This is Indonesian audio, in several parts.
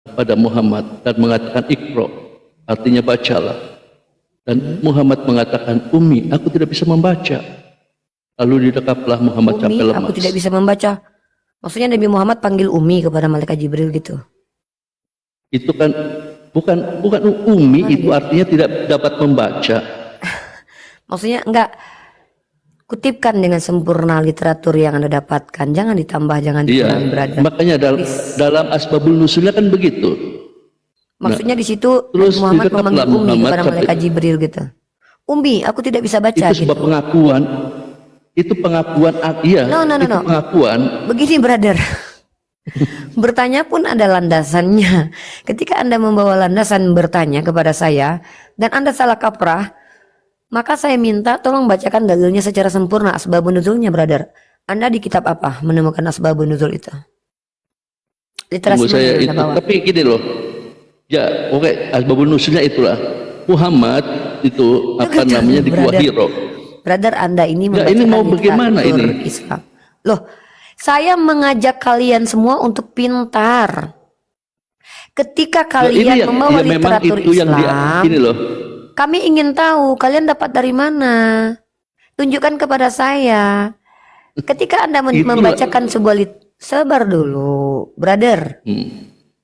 pada Muhammad dan mengatakan Iqra, artinya bacalah. Dan Muhammad mengatakan, Umi, aku tidak bisa membaca. Lalu didekaplah Muhammad sampai lemas. Aku tidak bisa membaca. Maksudnya Nabi Muhammad panggil Umi kepada malaikat Jibril gitu. Itu kan bukan Umi, itu artinya tidak dapat membaca. Maksudnya enggak, kutipkan dengan sempurna literatur yang Anda dapatkan. Jangan ditambah, jangan dikurangi, brother. Makanya dalam asbabul nusulnya kan begitu. Maksudnya di situ Nabi Muhammad memanggil Umi kepada malaikat Jibril gitu. Umi, aku tidak bisa baca. Itu sebuah pengakuan. Itu pengakuan, iya. No. Pengakuan. Begini, brother. Bertanya pun ada landasannya. Ketika Anda membawa landasan bertanya kepada saya dan Anda salah kaprah, maka saya minta tolong bacakan dalilnya secara sempurna, asbabun nuzulnya, brother. Anda di kitab apa menemukan asbabun nuzul itu? Literasi saya itu, tapi gini loh. Ya, oke, asbabun nuzulnya itulah. Muhammad itu apa namanya di Gua Hiro. Brother, Anda ini ini mau bagaimana ini? Islam. Loh, saya mengajak kalian semua untuk pintar. Ketika kalian membawa literatur Islam, ini loh. Kami ingin tahu kalian dapat dari mana. Tunjukkan kepada saya. Ketika Anda membacakan sebuah sabar dulu, brother.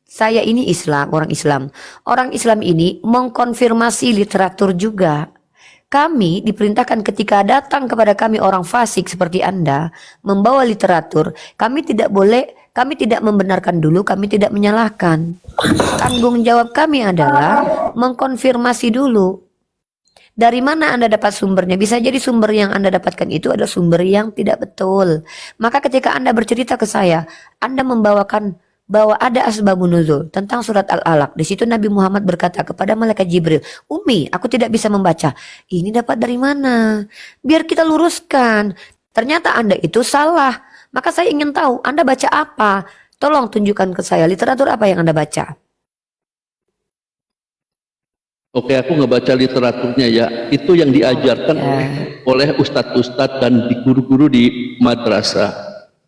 Saya ini Islam, orang Islam. Orang Islam ini mengkonfirmasi literatur juga. Kami diperintahkan ketika datang kepada kami orang fasik seperti Anda membawa literatur, kami tidak membenarkan dulu, kami tidak menyalahkan. Tanggung jawab kami adalah mengkonfirmasi dulu. Dari mana Anda dapat sumbernya? Bisa jadi sumber yang Anda dapatkan itu adalah sumber yang tidak betul. Maka ketika Anda bercerita ke saya, Anda membawakan bahwa ada asbabun nuzul tentang surat Al-Alaq. Di situ Nabi Muhammad berkata kepada malaikat Jibril, Umi, aku tidak bisa membaca. Ini dapat dari mana? Biar kita luruskan. Ternyata Anda itu salah. Maka saya ingin tahu, Anda baca apa? Tolong tunjukkan ke saya literatur apa yang Anda baca. Oke, aku nggak baca literaturnya ya. Itu yang diajarkan oleh ustadz-ustadz dan guru-guru di madrasah.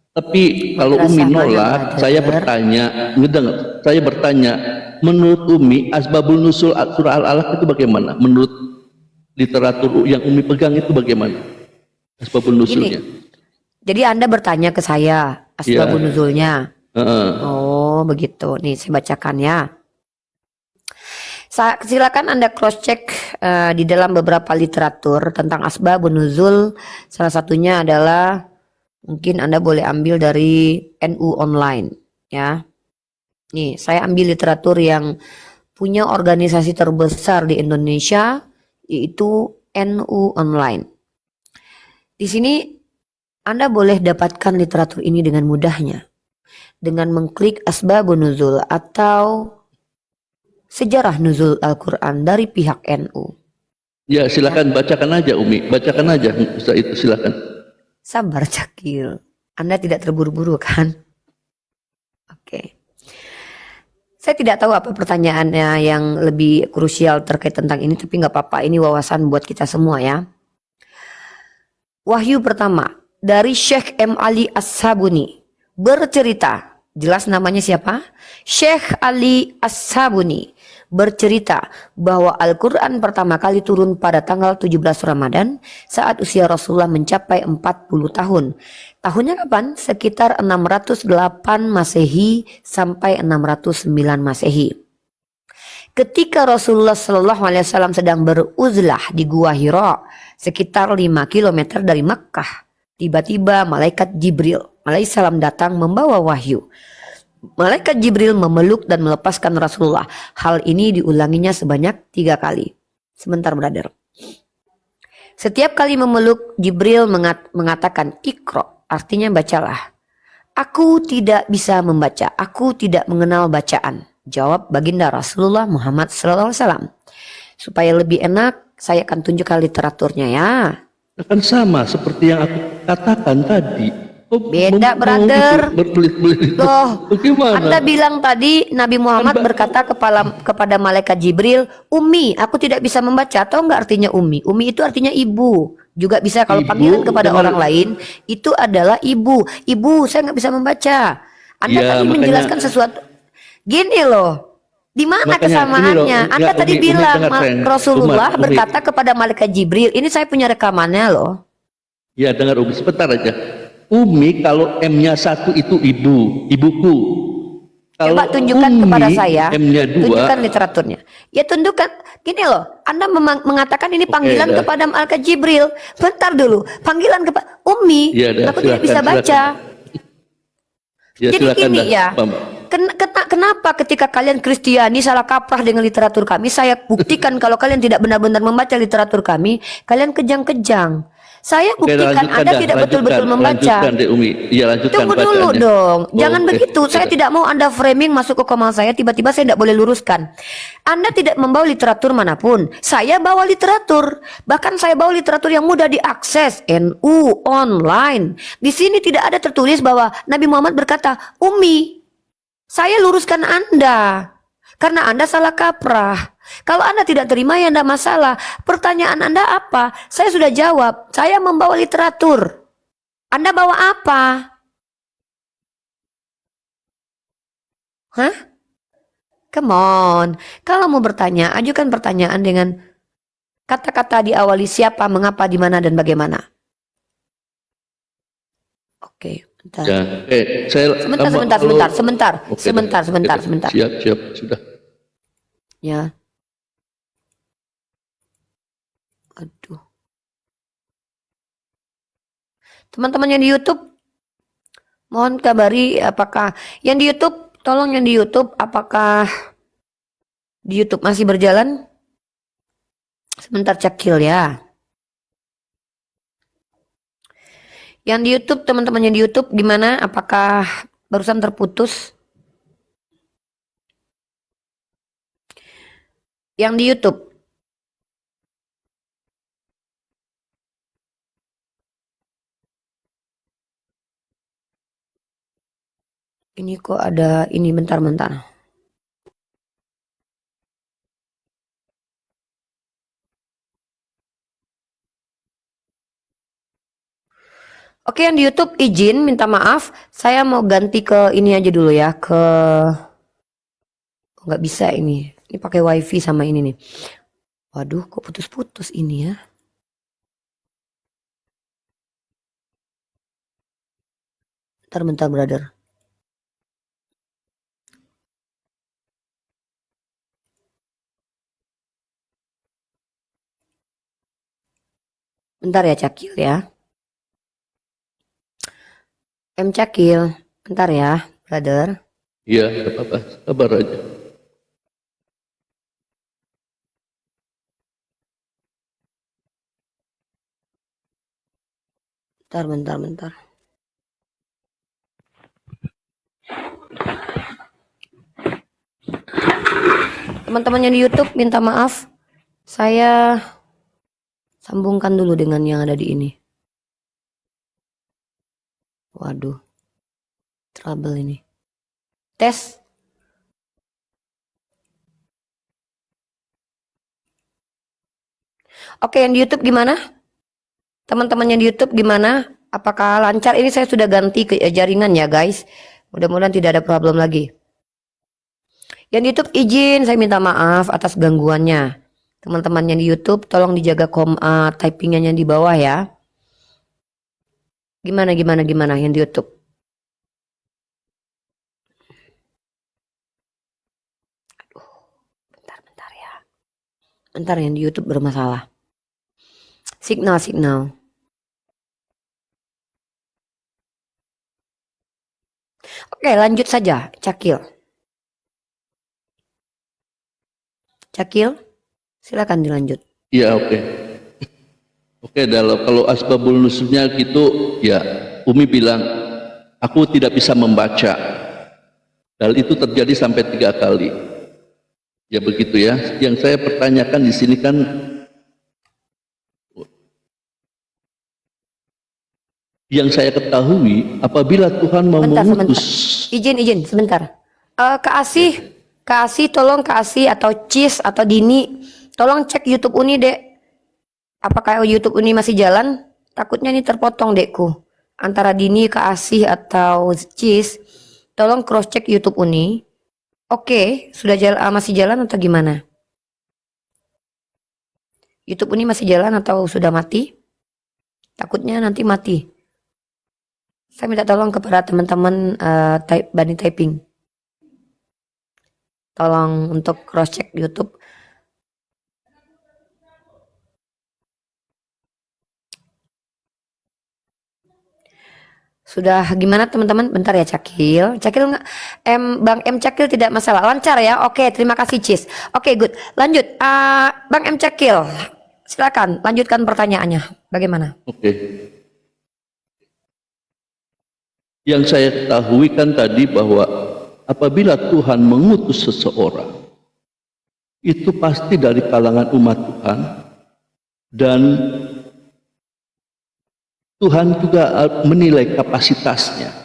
Tapi kalau Umi nolak, saya bertanya, menurut Umi asbabul nusul surah Al-Alaq itu bagaimana? Menurut literatur yang Umi pegang itu bagaimana asbabul nusulnya? Jadi Anda bertanya ke saya asbabul nuzulnya. Oh begitu, nih saya bacakan ya. Silakan Anda cross check di dalam beberapa literatur tentang asbabun nuzul. Salah satunya adalah mungkin Anda boleh ambil dari NU Online ya. Nih, saya ambil literatur yang punya organisasi terbesar di Indonesia, yaitu NU Online. Di sini Anda boleh dapatkan literatur ini dengan mudahnya dengan mengklik asbabun nuzul atau sejarah nuzul Al-Quran dari pihak NU. Ya, silakan bacakan aja Umi, bacakan aja itu silakan. Sabar Cakil, Anda tidak terburu-buru kan? Oke. Saya tidak tahu apa pertanyaannya yang lebih krusial terkait tentang ini, tapi nggak apa-apa, ini wawasan buat kita semua ya. Wahyu pertama dari Syekh M. Ali As-Sabuni bercerita, jelas namanya siapa? Syekh Ali As-Sabuni bercerita bahwa Al-Quran pertama kali turun pada tanggal 17 Ramadan saat usia Rasulullah mencapai 40 tahun. Tahunnya kapan? Sekitar 608 Masehi sampai 609 Masehi. Ketika Rasulullah SAW sedang beruzlah di Gua Hiro, sekitar 5 km dari Makkah, tiba-tiba malaikat Jibril alaihissalam datang membawa wahyu. Malaikat Jibril memeluk dan melepaskan Rasulullah. Hal ini diulanginya sebanyak 3 kali. Sebentar brother. Setiap kali memeluk, Jibril mengatakan Iqra, artinya bacalah. Aku tidak bisa membaca, aku tidak mengenal bacaan. Jawab baginda Rasulullah Muhammad SAW. Supaya lebih enak, saya akan tunjukkan literaturnya ya. Akan sama seperti yang aku katakan tadi. Beda brother. Loh, bagaimana? Anda bilang tadi Nabi Muhammad berkata kepada malaikat Jibril, Umi, aku tidak bisa membaca. Tahu nggak artinya Umi? Umi itu artinya ibu. Juga bisa kalau panggilan kepada orang lain itu adalah ibu. Ibu, saya nggak bisa membaca. Anda tadi menjelaskan sesuatu. Gini loh, di mana Makanya, ini loh, kesamaannya? Anda enggak, tadi Umi bilang dengar, sayang. Rasulullah Umi. berkata kepada malaikat Jibril, ini saya punya rekamannya loh. Ya dengar Umi, sebentar aja. Umi kalau M-nya 1 itu ibuku. Kalau Coba tunjukkan Umi, kepada saya, M-nya 2, tunjukkan literaturnya. Ya tunjukkan, gini loh, Anda mengatakan ini panggilan dah. kepada malaikat Jibril. Bentar dulu, panggilan kepada Umi, Ya dah, aku tidak bisa baca. Ya Jadi silakan gini dah. ya, Pam. kenapa ketika kalian Kristiani salah kaprah dengan literatur kami, saya buktikan kalau kalian tidak benar-benar membaca literatur kami, kalian kejang-kejang. Saya Oke, buktikan lanjutkan Anda dah, tidak betul-betul membaca. Lanjutkan deh Umi. Iya lanjutkan Tunggu dulu bacaannya. dong, jangan Oke, begitu. oke Saya dah. tidak mau Anda framing masuk ke koma saya, tiba-tiba saya tidak boleh luruskan. Anda tidak membawa literatur manapun. Saya bawa literatur. Bahkan saya bawa literatur yang mudah diakses, NU, online. Di sini tidak ada tertulis bahwa Nabi Muhammad berkata, Umi, saya luruskan Anda. Karena Anda salah kaprah. Kalau Anda tidak terima ya tidak masalah. Pertanyaan Anda apa? Saya sudah jawab. Saya membawa literatur. Anda bawa apa? Hah? Come on. Kalau mau bertanya, ajukan pertanyaan dengan kata-kata diawali siapa, mengapa, di mana, dan bagaimana. Oke, bentar. Ya, saya Sebentar. Oke, Sebentar. Siap, sudah. Ya. Aduh. Teman-teman yang di YouTube, mohon kabari apakah yang di YouTube, tolong yang di YouTube, apakah di YouTube masih berjalan? Sebentar cekil ya. Yang di YouTube, teman-teman yang di YouTube gimana? Apakah barusan terputus? Yang di YouTube. Ini kok ada ini bentar. Oke, yang di YouTube izin minta maaf, saya mau ganti ke ini aja dulu ya, ke nggak bisa ini. Ini pakai wifi sama ini nih. Waduh, kok putus-putus ini ya? Bentar, brother. Bentar ya, Cakil ya. Cakil, bentar ya, brother. Iya, tidak apa-apa. Sabar aja. Bentar. Teman-teman yang di YouTube minta maaf. Saya sambungkan dulu dengan yang ada di ini. Waduh. Trouble ini. Tes. Oke, yang di YouTube gimana? Teman-teman yang di YouTube gimana? Apakah lancar? Ini saya sudah ganti ke jaringan ya guys. Mudah-mudahan tidak ada problem lagi. Yang di YouTube izin, saya minta maaf atas gangguannya. Teman-teman yang di YouTube tolong dijaga typingnya yang di bawah ya. Gimana yang di YouTube? Aduh, bentar ya. Bentar yang di YouTube bermasalah. Signal. Oke, lanjut saja, Cakil. Cakil, silakan dilanjut. Iya, oke. Oke, kalau asbabul nuzulnya gitu, ya Umi bilang, aku tidak bisa membaca. Hal itu terjadi sampai 3 kali. Ya begitu ya. Yang saya pertanyakan di sini kan, yang saya ketahui, apabila Tuhan mau mengutus. Izin, sebentar. Kak Asih, tolong Kak Asih atau Cis atau Dini, tolong cek YouTube Uni dek. Apakah YouTube Uni masih jalan? Takutnya ini terpotong dekku. Antara Dini, Kak Asih atau Cis, tolong cross check YouTube Uni. Oke, sudah masih jalan atau gimana? YouTube ini masih jalan atau sudah mati? Takutnya nanti mati. Saya minta tolong kepada teman-teman Bani Typing. Tolong untuk cross check YouTube. Sudah gimana teman-teman? Bentar ya Cakil. Cakil nggak? Bang M Cakil tidak masalah. Lancar ya? Oke, terima kasih Cis. Oke, good. Lanjut. Bang M Cakil, silakan lanjutkan pertanyaannya. Bagaimana? Oke. Yang saya ketahui kan tadi bahwa apabila Tuhan mengutus seseorang, itu pasti dari kalangan umat Tuhan, dan Tuhan juga menilai kapasitasnya.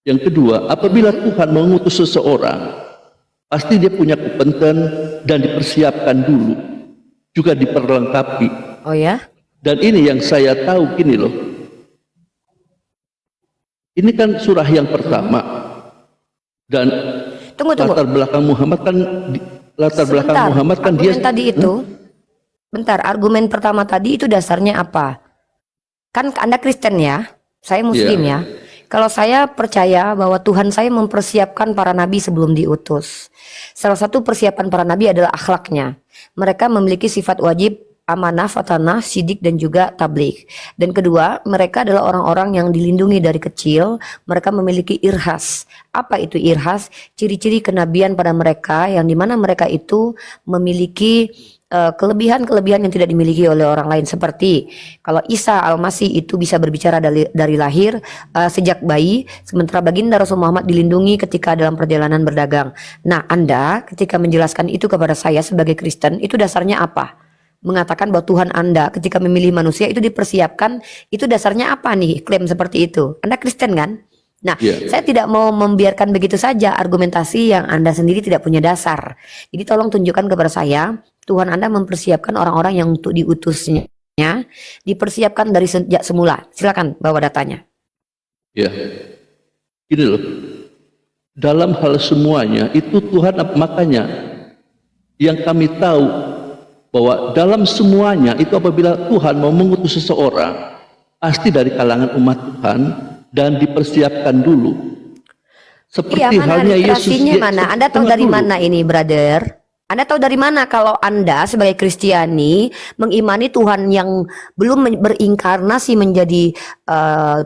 Yang kedua, apabila Tuhan mengutus seseorang, pasti dia punya kompeten dan dipersiapkan dulu, juga diperlengkapi. Oh ya? Dan ini yang saya tahu gini loh. Ini kan surah yang pertama, dan Tunggu. latar belakang Muhammad kan dia tadi itu. Bentar, argumen pertama tadi itu dasarnya apa? Kan Anda Kristen ya, saya Muslim ya. Kalau saya percaya bahwa Tuhan saya mempersiapkan para nabi sebelum diutus. Salah satu persiapan para nabi adalah akhlaknya. Mereka memiliki sifat wajib, amanah, fatanah, sidik, dan juga tabligh. Dan kedua, mereka adalah orang-orang yang dilindungi dari kecil. Mereka memiliki irhas. Apa itu irhas? Ciri-ciri kenabian pada mereka, yang dimana mereka itu memiliki kelebihan-kelebihan yang tidak dimiliki oleh orang lain, seperti kalau Isa Al-Masih itu bisa berbicara dari lahir sejak bayi, sementara baginda Rasul Muhammad dilindungi ketika dalam perjalanan berdagang. Nah, Anda ketika menjelaskan itu kepada saya sebagai Kristen, itu dasarnya apa? Mengatakan bahwa Tuhan Anda ketika memilih manusia itu dipersiapkan, itu dasarnya apa nih klaim seperti itu? Anda Kristen kan? Nah, saya tidak mau membiarkan begitu saja argumentasi yang Anda sendiri tidak punya dasar. Jadi tolong tunjukkan kepada saya, Tuhan Anda mempersiapkan orang-orang yang untuk diutusnya, dipersiapkan dari sejak semula. Silakan bawa datanya. Ya, ini loh. Dalam hal semuanya itu Tuhan, makanya yang kami tahu bahwa dalam semuanya itu apabila Tuhan mau mengutus seseorang, pasti dari kalangan umat Tuhan dan dipersiapkan dulu. Seperti halnya Yesus. Mana? Anda tahu dari mana ini, brother? Anda tahu dari mana kalau Anda sebagai Kristiani mengimani Tuhan yang belum berinkarnasi menjadi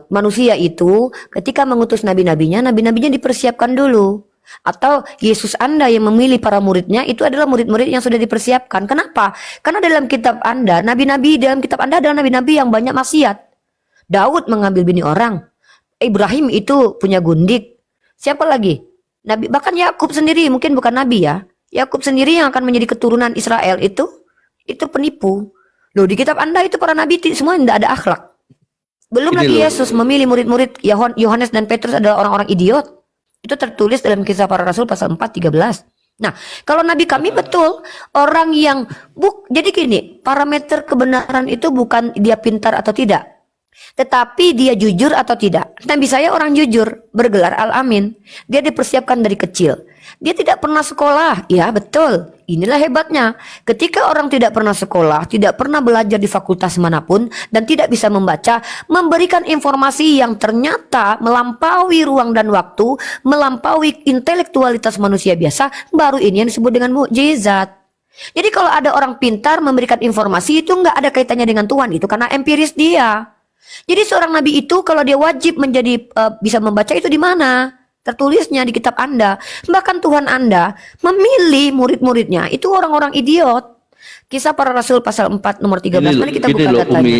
manusia itu, ketika mengutus nabi-nabinya dipersiapkan dulu? Atau Yesus Anda yang memilih para muridnya itu adalah murid-murid yang sudah dipersiapkan. Kenapa? Karena dalam kitab Anda, nabi-nabi dalam kitab Anda adalah nabi-nabi yang banyak maksiat. Daud mengambil bini orang, Ibrahim itu punya gundik. Siapa lagi? Nabi, bahkan Yakub sendiri mungkin bukan nabi ya. Yakub sendiri yang akan menjadi keturunan Israel itu penipu. Loh, di kitab Anda itu para nabi semua tidak ada akhlak. Belum lagi Yesus memilih murid-murid Yohanes dan Petrus adalah orang-orang idiot. Itu tertulis dalam Kisah Para Rasul pasal 4:13. Nah, kalau nabi kami betul orang yang jadi gini, parameter kebenaran itu bukan dia pintar atau tidak, tetapi dia jujur atau tidak. Nabi saya orang jujur, bergelar Al-Amin. Dia dipersiapkan dari kecil. Dia tidak pernah sekolah. Ya betul, inilah hebatnya. Ketika orang tidak pernah sekolah, tidak pernah belajar di fakultas manapun, dan tidak bisa membaca, memberikan informasi yang ternyata melampaui ruang dan waktu, melampaui intelektualitas manusia biasa, baru ini yang disebut dengan mukjizat. Jadi kalau ada orang pintar memberikan informasi, itu nggak ada kaitannya dengan Tuhan, itu karena empiris dia. Jadi seorang nabi itu kalau dia wajib menjadi bisa membaca itu di mana? Tertulisnya di kitab Anda. Bahkan Tuhan Anda memilih murid-muridnya itu orang-orang idiot. Kisah Para Rasul pasal 4 nomor 13. Mari kita buka datanya. Umi,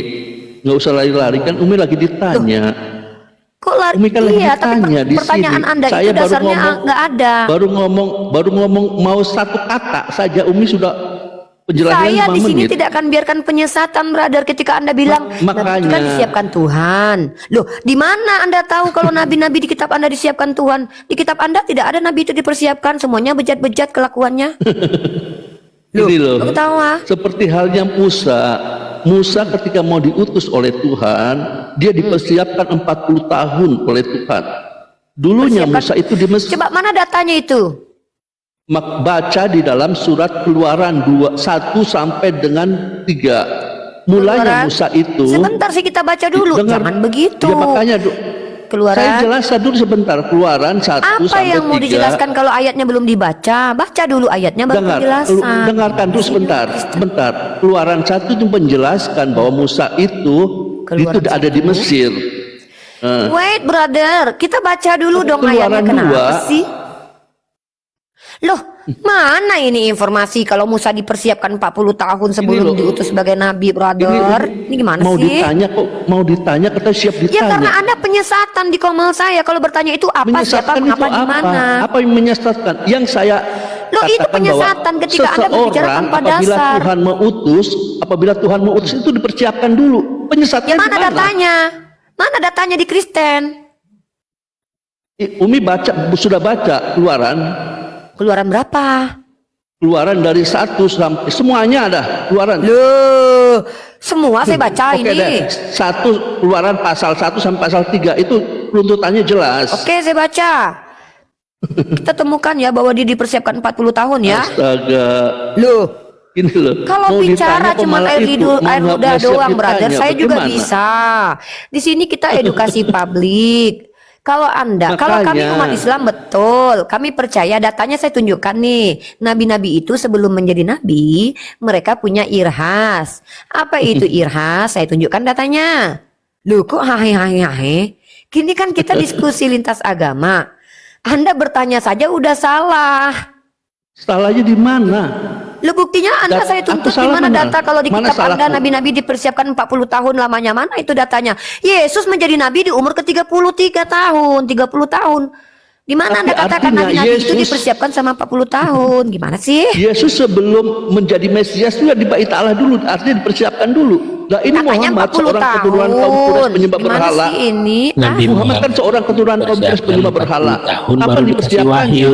nggak usah lari-lari kan Umi lagi ditanya. Kok lari? Umi kan lagi ditanya di pertanyaan sini. Anda Saya itu dasarnya nggak ada. Baru ngomong mau satu kata saja Umi sudah penjelasannya 5 menit. Saya di sini tidak akan biarkan penyesatan, brother. Ketika Anda bilang makanya nabi kan disiapkan Tuhan. Loh, di mana Anda tahu kalau nabi-nabi di kitab Anda disiapkan Tuhan? Di kitab Anda tidak ada nabi itu dipersiapkan, semuanya bejat-bejat kelakuannya. Loh, ketawa. Seperti halnya Musa ketika mau diutus oleh Tuhan, dia dipersiapkan 40 tahun oleh Tuhan. Dulunya Persiapkan. Musa itu di Mesir. Coba mana datanya itu? Baca di dalam surat Keluaran 1 sampai dengan 3. Mulanya Keluaran. Musa itu. Sebentar sih kita baca dulu. Jangan begitu. Ya makanya Keluaran. saya jelaskan dulu sebentar. Keluaran 1 Apa sampai 3. yang mau dijelaskan kalau ayatnya belum dibaca? Baca dulu ayatnya baru penjelasan. Dengarkan dulu sebentar. Keluaran 1 itu menjelaskan bahwa Musa itu ada di Mesir. Wait brother, kita baca dulu dong ayatnya. Keluaran Kenapa 2. sih? Loh, mana ini informasi kalau Musa dipersiapkan 40 tahun sebelum diutus sebagai nabi, brother? Ini gimana mau sih? Mau ditanya kata siap ditanya. Ya karena ada penyesatan di komel saya. Kalau bertanya itu apa, siapa, mengapa, di mana? Apa yang menyesatkan? Yang saya Loh, itu penyesatan ketika Anda berbicara tanpa dasar. Apabila Tuhan mengutus itu dipersiapkan dulu. Penyesatan ya mana datanya? Mana datanya di Kristen? Umi sudah baca Keluaran. Keluaran berapa? Keluaran dari 1 sampai semuanya ada Keluaran. Loh, semua saya baca ini. Deh. 1 Keluaran pasal 1 sampai pasal 3 itu runtutannya jelas. Oke, saya baca. Kita temukan ya bahwa dia dipersiapkan 40 tahun ya. Astaga. Loh, ini loh. kalau bicara cuma air ludah doang, brother, saya juga bisa. Di sini kita edukasi publik. Kalau kami umat Islam betul, kami percaya datanya saya tunjukkan nih. Nabi-nabi itu sebelum menjadi nabi, mereka punya irhas. Apa itu irhas? Saya tunjukkan datanya. Loh kok hahe. Kini kan kita diskusi lintas agama. Anda bertanya saja udah salah. Salahnya di mana? Lo buktinya saya tuntut di mana data kalau di kitab Anda nabi-nabi dipersiapkan 40 tahun lamanya, mana itu datanya? Yesus menjadi nabi di umur ke-33 tahun, 30 tahun. Di mana Anda katakan nabi-nabi itu dipersiapkan sama 40 tahun? Gimana sih? Yesus sebelum menjadi Mesias itu di bait Allah dulu, artinya dipersiapkan dulu. Nah, ini katanya Muhammad seorang keturunan kaum Quraisy penyembah berhala. Sih ini? Nabi Muhammad kan seorang keturunan kaum Quraisy penyembah berhala. Apa dipersiapkannya?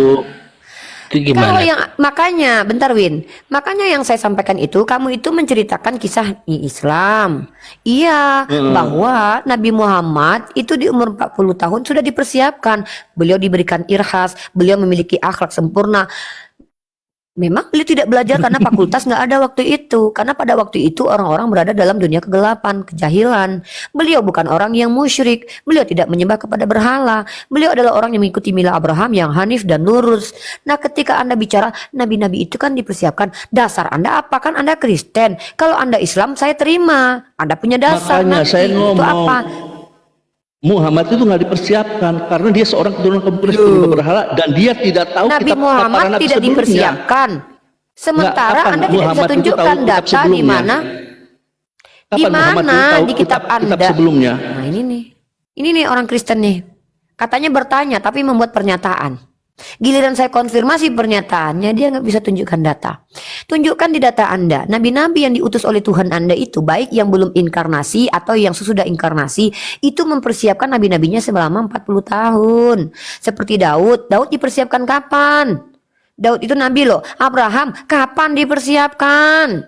Kalau yang makanya bentar Win, makanya yang saya sampaikan itu kamu itu menceritakan kisah Islam. Iya, bahwa Nabi Muhammad itu di umur 40 tahun sudah dipersiapkan. Beliau diberikan irhas, beliau memiliki akhlak sempurna. Memang beliau tidak belajar karena fakultas nggak ada waktu itu. Karena pada waktu itu orang-orang berada dalam dunia kegelapan, kejahilan. Beliau bukan orang yang musyrik. Beliau tidak menyembah kepada berhala. Beliau adalah orang yang mengikuti milah Abraham yang hanif dan lurus. Nah, ketika Anda bicara nabi-nabi itu kan dipersiapkan. Dasar Anda apa? Kan Anda Kristen. Kalau Anda Islam saya terima. Anda punya dasar. Makanya nanti. saya ngomong. Itu apa? Muhammad itu nggak dipersiapkan karena dia seorang keturunan kaum Quraisy penyembah berhala dan dia tidak tahu Nabi Muhammad tidak dipersiapkan. Sementara Anda tidak bisa tunjukkan data di mana? Di mana di kitab Anda? Sebelumnya. Nah ini nih orang Kristen nih. Katanya bertanya tapi membuat pernyataan. Giliran saya konfirmasi pernyataannya dia nggak bisa tunjukkan data. Tunjukkan di data Anda. Nabi-nabi yang diutus oleh Tuhan Anda itu baik yang belum inkarnasi atau yang sesudah inkarnasi itu mempersiapkan nabi-nabinya selama 40 tahun. Seperti Daud dipersiapkan kapan? Daud itu nabi loh. Abraham kapan dipersiapkan?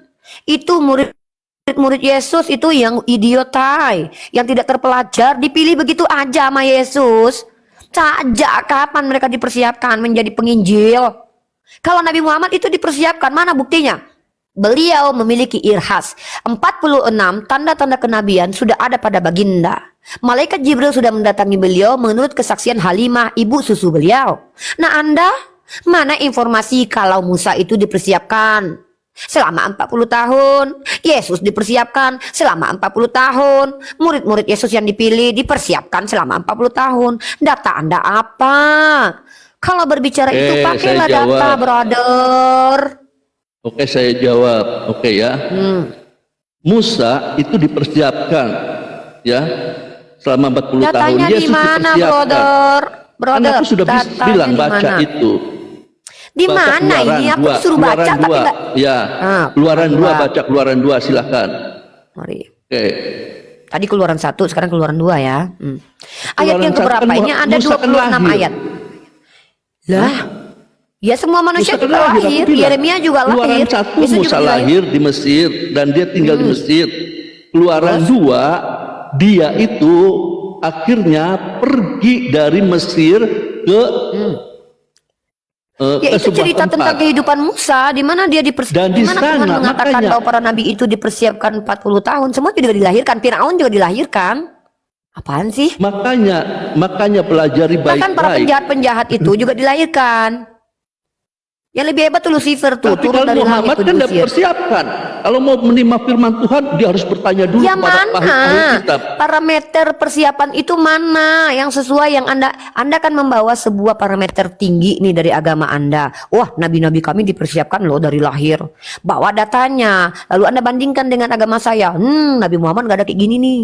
Itu murid Yesus itu yang idiotai, yang tidak terpelajar dipilih begitu aja sama Yesus. Sejak kapan mereka dipersiapkan menjadi penginjil? Kalau Nabi Muhammad itu dipersiapkan, mana buktinya? Beliau memiliki irhas 46 tanda-tanda kenabian sudah ada pada baginda. Malaikat Jibril sudah mendatangi beliau menurut kesaksian Halimah, ibu susu beliau. Nah Anda, mana informasi kalau Musa itu dipersiapkan selama 40 tahun? Yesus dipersiapkan selama 40 tahun. Murid-murid Yesus yang dipilih dipersiapkan selama 40 tahun. Data Anda apa? Kalau berbicara itu pakailah data, brother. Oke, saya jawab. Oke ya. Musa itu dipersiapkan ya selama 40 Datanya tahun. di mana, brother? Brother, aku sudah bilang baca itu. Di mana ini? Aku suruh baca tapi enggak. Ya. Keluaran 2 baca Keluaran 2 silakan. Mari. Oke. Tadi Keluaran 1, sekarang Keluaran 2 ya. Ayat yang keberapa ini ada 26 ayat. Lah. Ya semua manusia juga lahir. Yeremia juga lahir. Keluaran 1 Musa lahir di Mesir dan dia tinggal di Mesir. Keluaran 2 dia itu akhirnya pergi dari Mesir ke Ya ke itu sebuah cerita tentang tempat. kehidupan Musa, di mana dia Dan di di mana Tuhan sana, mengatakan makanya bahwa para nabi itu dipersiapkan 40 tahun, semua juga dilahirkan, Firaun juga dilahirkan. Apaan sih? makanya pelajari Bahkan para baik-baik. penjahat-penjahat itu juga dilahirkan. Yang lebih hebat tuh Lucifer tuh, Tapi turun kalau dari langit Muhammad tuh kan tidak diusir. dipersiapkan. Kalau mau menerima firman Tuhan, dia harus bertanya dulu Ya kepada ahli mana? kitab. Parameter persiapan itu mana yang sesuai yang Anda kan membawa sebuah parameter tinggi nih dari agama Anda. Wah, nabi-nabi kami dipersiapkan loh dari lahir. Bawa datanya, lalu Anda bandingkan dengan agama saya. Nabi Muhammad gak ada kayak gini nih.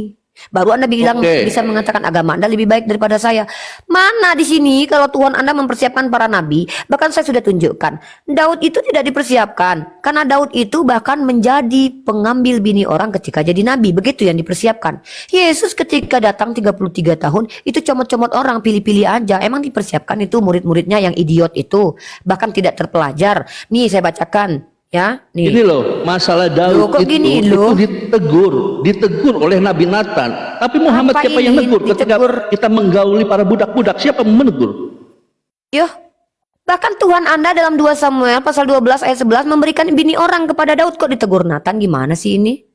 Baru Anda bilang Oke. bisa mengatakan agama Anda lebih baik daripada saya. Mana di sini kalau Tuhan Anda mempersiapkan para nabi, bahkan saya sudah tunjukkan. Daud itu tidak dipersiapkan karena Daud itu bahkan menjadi pengambil bini orang ketika jadi nabi. Begitu yang dipersiapkan. Yesus ketika datang 33 tahun itu comot-comot orang, pilih-pilih aja. Emang dipersiapkan itu murid-muridnya yang idiot itu, bahkan tidak terpelajar. Nih saya bacakan ya, nih. Ini loh, masalah Loh, Daud kok gini, itu loh? ditegur oleh Nabi Nathan. Tapi Muhammad Apa siapa yang ini negur ketika ditegur? kita menggauli para budak-budak? Siapa yang menegur? Yoh, bahkan Tuhan Anda dalam 2 Samuel pasal 12 ayat 11 memberikan bini orang kepada Daud, kok ditegur Nathan? Gimana sih ini?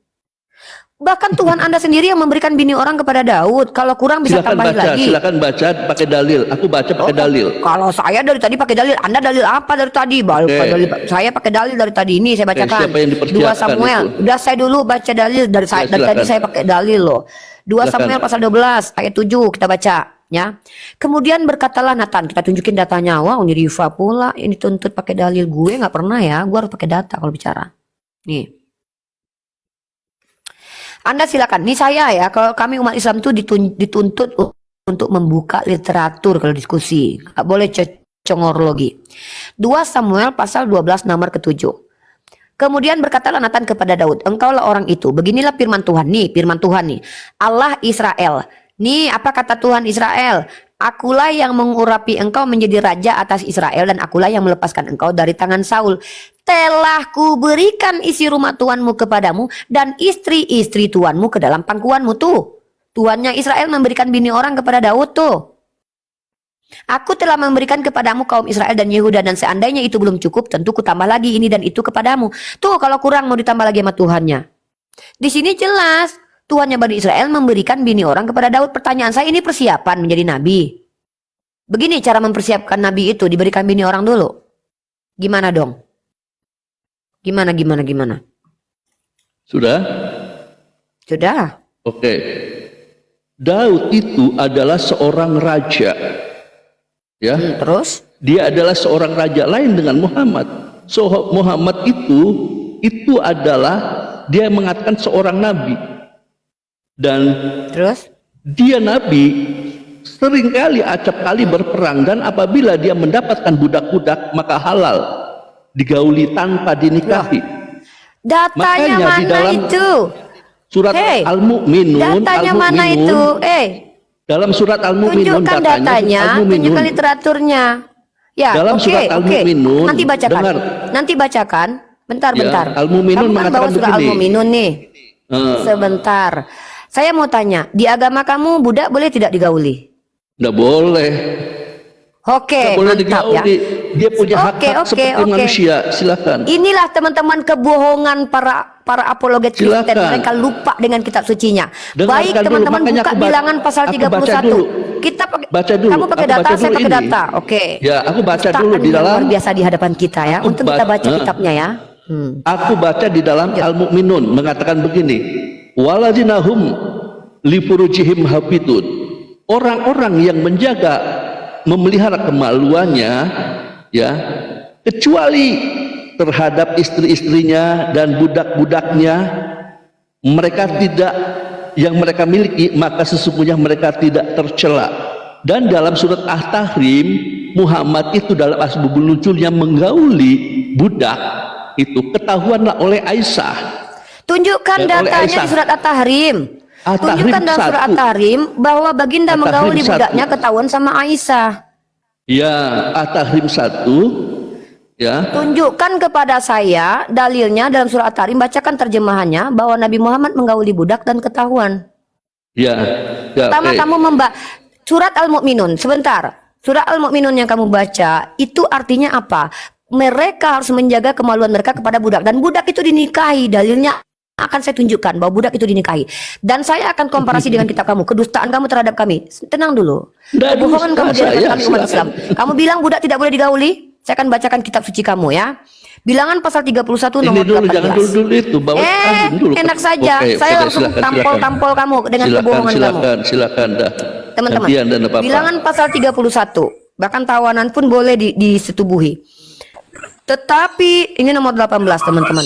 Bahkan Tuhan Anda sendiri yang memberikan bini orang kepada Daud. Kalau kurang bisa tambahin lagi. Silakan baca pakai dalil. Aku baca pakai dalil. Kalau saya dari tadi pakai dalil, Anda dalil apa dari tadi? Saya pakai dalil dari tadi. Ini saya bacakan. siapa yang 2 dipersiapkan Samuel. itu? Udah saya dulu baca dalil dari saya. Dari tadi silakan. saya pakai dalil loh. 2 Silakan. Samuel pasal 12 ayat 7 kita baca ya. Kemudian berkatalah Nathan, kita tunjukin datanya. Wow, ini Riva pula. Ini tuntut pakai dalil, gue nggak pernah ya. Gue harus pakai data kalau bicara. Nih. Anda silakan. Ini saya ya. Kalau kami umat Islam tuh dituntut untuk membuka literatur kalau diskusi. Nggak boleh congorlogi. 2 Samuel pasal 12 nomor ke-7. Kemudian berkatalah Nathan kepada Daud, engkaulah orang itu. Beginilah firman Tuhan nih, Allah Israel. Nih apa kata Tuhan Israel? Akulah yang mengurapi engkau menjadi raja atas Israel dan akulah yang melepaskan engkau dari tangan Saul. Telah kuberikan isi rumah tuanmu kepadamu dan istri-istri tuanmu ke dalam pangkuanmu tuh. Tuannya Israel memberikan bini orang kepada Daud tuh. Aku telah memberikan kepadamu kaum Israel dan Yehuda dan seandainya itu belum cukup tentu kutambah lagi ini dan itu kepadamu. Tuh kalau kurang mau ditambah lagi sama Tuhannya. Di sini jelas Tuhannya Bani Israel memberikan bini orang kepada Daud. Pertanyaan saya, ini persiapan menjadi nabi. Begini cara mempersiapkan nabi itu, diberikan bini orang dulu. Gimana dong? Gimana? Sudah? Sudah. Oke. Daud itu adalah seorang raja. Ya. Terus? Dia adalah seorang raja lain dengan Muhammad. So Muhammad itu adalah dia mengatakan seorang nabi. Dan Terus? dia nabi seringkali acap kali berperang dan apabila dia mendapatkan budak-budak maka halal digauli tanpa dinikahi. Datanya Makanya di mana dalam itu? surat Al-Mu'minun, Datanya mana itu? dalam surat Al-Mu'minun Tunjukkan datanya, tunjukkan literaturnya. Ya, dalam surat Al-Mu'minun, Nanti bacakan. dengar. Nanti bacakan. Bentar. Al-Mu'minun Kamu kan bawa mengatakan surah begini. Al-Mu'minun nih. Sebentar. Saya mau tanya, di agama kamu budak boleh tidak digauli? Nggak boleh. Oke, Nggak boleh mantap ya. digauli. Dia punya hak seperti manusia. Silakan. Inilah teman-teman kebohongan para apologet Kristen. Silakan. Mereka lupa dengan kitab sucinya. Dengarkan Baik dulu, teman-teman makanya buka aku bilangan pasal aku baca 31. dulu. Kita pakai Baca dulu. Kamu pakai Aku data, baca saya dulu pakai ini. data. Oke. Ya, aku baca dulu di Yang dalam. luar biasa di hadapan kita ya. Aku Untuk kita baca baca- kitabnya ya. Aku baca di dalam Al-Mu'minun mengatakan begini. Waladzinahum li furujihim hafidun. Orang-orang yang menjaga memelihara kemaluannya ya, kecuali terhadap istri-istrinya dan budak-budaknya, mereka tidak yang mereka miliki, maka sesungguhnya mereka tidak tercela. Dan dalam surat At-Tahrim, Muhammad itu dalam asbabun nuzulnya menggauli budak itu ketahuanlah oleh Aisyah. Tunjukkan Dan oleh datanya Aisyah. di surat At-Tahrim. At-Tahrim Tunjukkan dalam surat 1. At-Tahrim bahwa baginda At-Tahrim menggauli 1. budaknya ketahuan sama Aisyah. Ya, At-Tahrim 1 ya. Tunjukkan kepada saya dalilnya dalam surat At-Tahrim, bacakan terjemahannya bahwa Nabi Muhammad menggauli budak dan ketahuan. Ya, ya, Pertama oke. kamu surat Al-Mu'minun, sebentar. Surat Al-Mu'minun yang kamu baca itu artinya apa? Mereka harus menjaga kemaluan mereka kepada budak, dan budak itu dinikahi. Dalilnya akan saya tunjukkan bahwa budak itu dinikahi. Dan saya akan komparasi dengan kitab kamu, kedustaan kamu terhadap kami. Tenang dulu. Nggak Kebohongan dusta kamu di hadapan saya, kami umat Islam. silakan. Kamu bilang budak tidak boleh digauli. Saya akan bacakan kitab suci kamu ya. Bilangan pasal 31 Ini nomor dulu, jangan 18. dulu itu, bawa dulu. Enak saja. Oke, Saya oke, langsung silakan, tampol-tampol kamu dengan kebohongan kamu. silakan dah. Teman-teman, Gantian dan apa-apa. bilangan pasal 31, bahkan tawanan pun boleh disetubuhi. Tetapi ini nomor 18 teman-teman.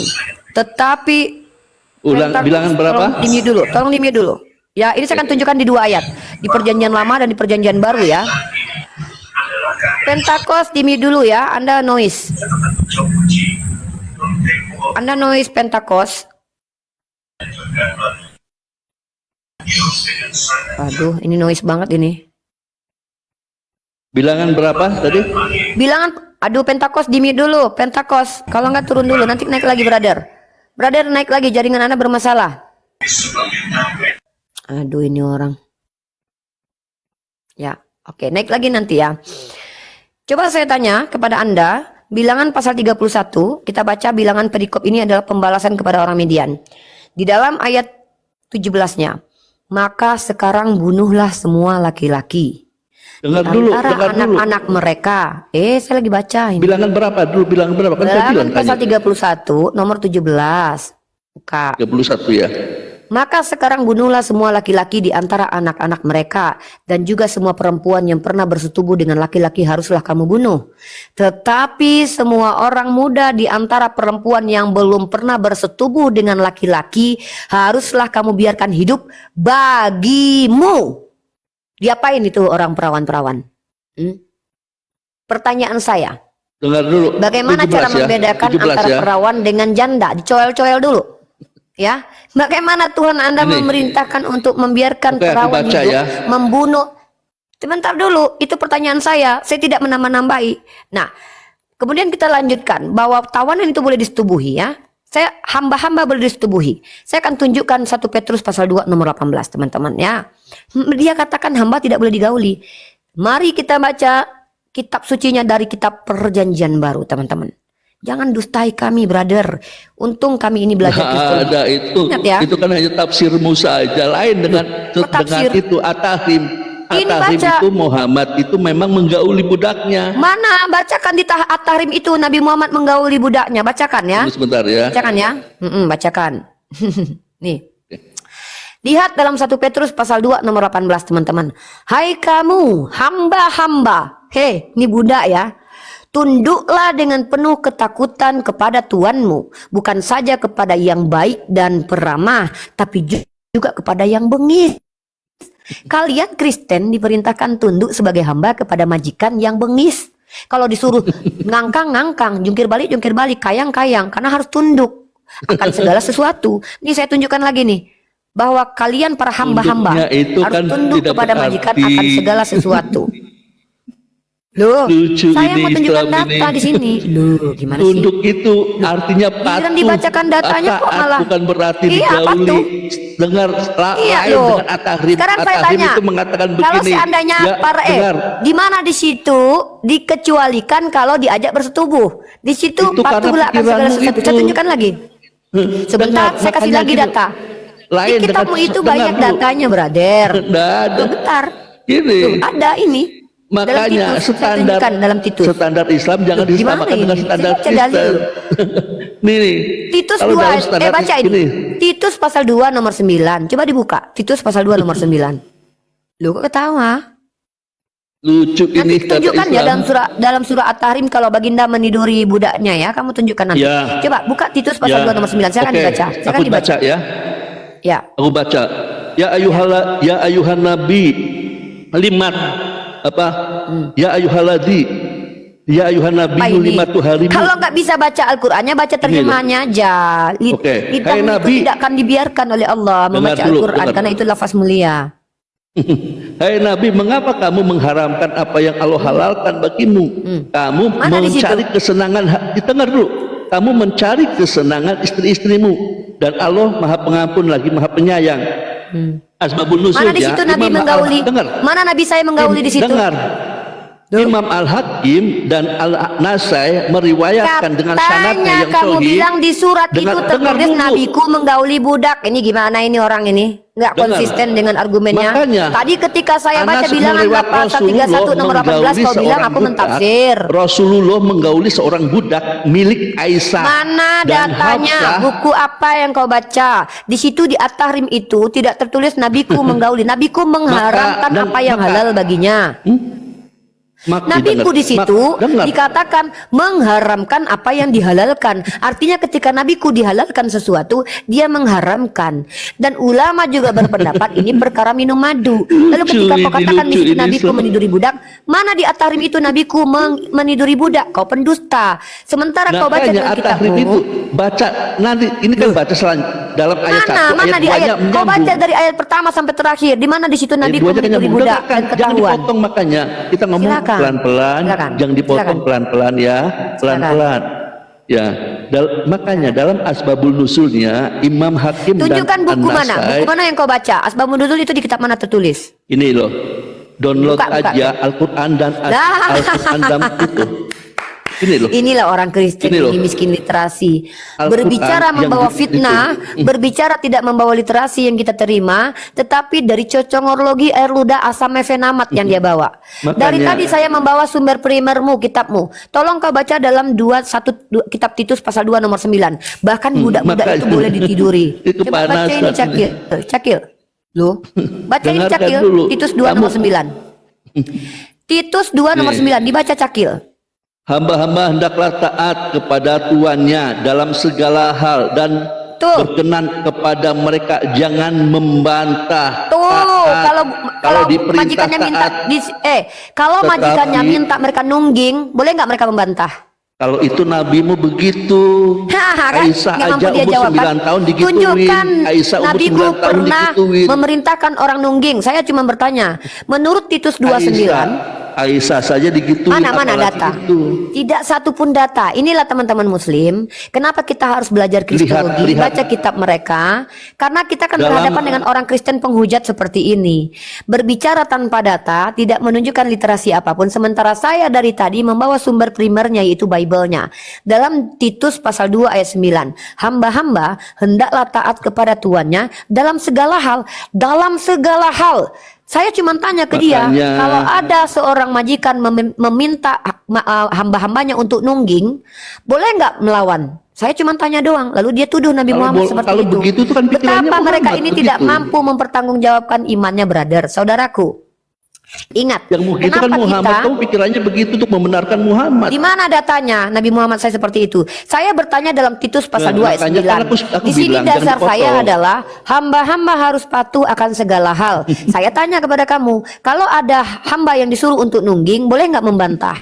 Tetapi Ulang bilangan berapa? Tolong di mute dulu. Ya, ini saya akan tunjukkan di 2 ayat, di Perjanjian Lama dan di Perjanjian Baru ya. Pentakos di mute dulu ya, Anda noise. Anda noise Pentakos. Aduh, ini noise banget ini. Bilangan berapa tadi? Bilangan, aduh Pentakos di mute dulu, Pentakos. Kalau nggak turun dulu, nanti naik lagi brother. Brother naik lagi, jaringan Anda bermasalah. Aduh ini orang. Ya, oke, naik lagi nanti ya. Coba saya tanya kepada Anda, bilangan pasal 31, kita baca bilangan perikop ini adalah pembalasan kepada orang Midian. Di dalam ayat 17-nya, maka sekarang bunuhlah semua laki-laki. Dengar dulu, Antara dengar dulu. anak-anak mereka. Saya lagi baca ini. Bilangan berapa dulu? Bilangan berapa? Kan saya bilang Bilangan pasal tanya. 31 nomor 17. Buka. 31 ya. Maka sekarang bunuhlah semua laki-laki di antara anak-anak mereka, dan juga semua perempuan yang pernah bersetubuh dengan laki-laki haruslah kamu bunuh. Tetapi semua orang muda di antara perempuan yang belum pernah bersetubuh dengan laki-laki haruslah kamu biarkan hidup bagimu. Diapain itu orang perawan-perawan? Pertanyaan saya, Dengar dulu. bagaimana 17 cara ya. membedakan 17 antara ya. perawan dengan janda? Dicoel-coel dulu. Ya, bagaimana Tuhan Anda Ini. memerintahkan untuk membiarkan Oke, aku perawan baca hidup ya. membunuh? Sebentar dulu, itu pertanyaan saya tidak menambah-nambahi. Nah, kemudian kita lanjutkan bahwa tawanan itu boleh disetubuhi ya. Hamba-hamba boleh disetubuhi. Saya akan tunjukkan 1 Petrus pasal 2 nomor 18 teman-teman ya. Dia katakan hamba tidak boleh digauli. Mari kita baca kitab sucinya dari kitab Perjanjian Baru teman-teman. Jangan dustai kami, brother. Untung kami ini belajar Kristen. Ada itu. Ingat ya. Itu kan hanya tafsirmu saja. Lain dengan tafsir? itu At-Tahrim. Ini At-Tahrim baca. itu Muhammad itu memang menggauli budaknya. Mana bacakan di At-Tahrim itu Nabi Muhammad menggauli budaknya. Bacakan ya. Tunggu sebentar ya. Bacakan ya. Bacakan. Nih. Lihat dalam 1 Petrus pasal 2 nomor 18 teman-teman. Hai kamu hamba-hamba. Ini budak ya. Tunduklah dengan penuh ketakutan kepada Tuanmu, bukan saja kepada yang baik dan peramah, tapi juga kepada yang bengis. Kalian Kristen diperintahkan tunduk sebagai hamba kepada majikan yang bengis. Kalau disuruh ngangkang-ngangkang, jungkir balik, kayang-kayang, karena harus tunduk akan segala sesuatu. Nih saya tunjukkan lagi nih, bahwa kalian para hamba-hamba Tunduknya itu harus kan tunduk tidak kepada majikan berarti- akan segala sesuatu. Loh, Lucu saya ini mau tunjukkan Islam data ini. di sini. Loh, gimana sih? Tunduk itu artinya patuh. Giliran dibacakan datanya kok Taat malah- bukan berarti Iya, digauli. patuh. Dengar Iya lain loh. dengan At-Tahrim. Sekarang saya At-Tahrim tanya, itu mengatakan begini. kalau seandainya Ya, para dengar. di mana di situ dikecualikan kalau diajak bersetubuh, di situ Itu karena patuhlah akan segala pikiranmu sesuatu. itu. Saya tunjukkan lagi. Sebentar, Dengar, saya kasih makanya lagi gini. data. Lain Di kitabmu dengan- itu dengar banyak dulu. datanya, brother. Nggak ada. Sebentar. Ini. Tuh, ada ini. Dalam Makanya Titus, saya tunjukkan dalam Titus. standar Islam jangan Loh, gimana disamakan ini? dengan standar Saya baca dalil. Kristen. Nih, Titus kalau 2, dalam standar baca ini. ini. Titus pasal 2 nomor 9. Coba dibuka. Titus pasal 2 nomor 9. Lu kok ketawa? Lucu ini Nanti tunjukkan ya dalam surah At-Tahrim kalau baginda meniduri budaknya ya. Kamu tunjukkan nanti. Ya. Coba buka Titus pasal 2 nomor 9. Silakan Oke, dibaca. Silakan aku dibaca. baca ya. Ya. Aku baca. Ya ayuhan nabi limat apa? Ya ayuhaladzi. Ya ayuhan nabi Apa ini? limatu harimu. Kalau nggak bisa baca Al-Qur'annya, baca terjemahannya aja. Oke. Lidah Hai itu Nabi. tidak akan dibiarkan oleh Allah Dengar membaca dulu, Al-Qur'an dengar. karena itu lafaz mulia. Hai Nabi, mengapa kamu mengharamkan apa yang Allah halalkan bagimu? Kamu Mana di mencari situ? kesenangan, dengar dulu. Kamu mencari kesenangan istri-istrimu, dan Allah Maha Pengampun lagi Maha Penyayang. Asbabun Mana di nuzulnya situ Nabi menggauli? dengar. Mana Nabi saya menggauli di situ? Dengar. Imam Al-Hakim dan Al-Nasai meriwayatkan dengan sanadnya yang kamu sahih. bilang di surat itu Dengar tertulis dulu. nabiku menggauli budak. Ini gimana ini orang ini? Nggak Dengar. konsisten dengan argumennya. Makanya, Tadi ketika saya baca Anas bilangan meriwayat pasal 31 nomor 18 menggauli kau bilang seorang aku budak. mentafsir. Rasulullah menggauli seorang budak milik Aisyah. Mana dan datanya? Hafsah. Buku apa yang kau baca? Di situ di At-Tahrim itu tidak tertulis nabiku menggauli. Nabiku mengharamkan apa yang halal baginya. Nabiku di situ dikatakan mengharamkan apa yang dihalalkan. Artinya ketika nabiku dihalalkan sesuatu, dia mengharamkan. Dan ulama juga berpendapat ini perkara minum madu. Lalu ketika kau katakan di situ nabiku meniduri budak, mana di At-Tahrim itu nabiku meniduri budak? Kau pendusta. Sementara kau baca dalam kitabmu itu baca nanti ini kan baca dalam ayat 1 mana ayat di 2 ayat kau baca dari ayat pertama sampai terakhir. Di mana di situ nabiku meniduri budak dan jangan ketahuan. dipotong, makanya kita ngomong pelan-pelan, jangan dipotong pelan-pelan ya, pelan-pelan. Ya, makanya dalam asbabul nuzulnya Imam Hakim tunjukkan dan buku mana? An-Nasai. Buku mana yang kau baca? Asbabun nuzul itu di kitab mana tertulis? Ini loh. Download Buka. aja Al-Qur'an dan Al-Qur'an dalam itu. Ini loh. Inilah orang Kristen ini miskin literasi. Berbicara membawa fitnah, berbicara tidak membawa literasi yang kita terima, tetapi dari cocongorlogi air ludah asam mefenamat yang dia bawa. Dari tadi saya membawa sumber primermu, kitabmu. Tolong kau baca dalam kitab Titus pasal 2 nomor 9. Bahkan budak-budak itu boleh ditiduri. Coba baca ini Cakil. Cakil. Loh, baca ini Cakil. Titus 2 nomor 9. Titus 2 nomor 9 dibaca Cakil. Hamba-hamba hendaklah taat kepada tuannya dalam segala hal dan berkenan kepada mereka, jangan membantah. Kalau majikannya minta kalau majikannya minta mereka nungging, boleh nggak mereka membantah? Kalau itu nabimu begitu. Aisyah aja umur 9 tahun digituin. Tunjukkan Aisyah umur nabiku 9 tahun pernah digituin. memerintahkan orang nungging. Saya cuma bertanya, menurut Titus 29 Aisyah saja digituin. Mana data? Tidak satu pun data. Inilah teman-teman muslim, kenapa kita harus belajar kristologi, baca kitab mereka, karena kita akan berhadapan dengan orang Kristen penghujat seperti ini. Berbicara tanpa data tidak menunjukkan literasi apapun, sementara saya dari tadi membawa sumber primernya yaitu Bible-nya. Dalam Titus pasal 2 ayat 9, hamba-hamba hendaklah taat kepada tuannya dalam segala hal. Dalam segala hal. Saya cuma tanya ke dia, kalau ada seorang majikan meminta hamba-hambanya untuk nungging, boleh nggak melawan? Saya cuma tanya doang. Lalu dia tuduh Nabi Muhammad seperti itu. Begitu itu kan betapa mereka ini tidak mampu mempertanggungjawabkan imannya, brother, saudaraku. Ingat, yang itu kan Muhammad, kamu pikirannya begitu untuk membenarkan Muhammad. Di mana datanya Nabi Muhammad saya seperti itu? Saya bertanya dalam Titus pasal 2 ayat 9. Di sini dasar saya adalah hamba-hamba harus patuh akan segala hal. Saya tanya kepada kamu, kalau ada hamba yang disuruh untuk nungging, boleh nggak membantah?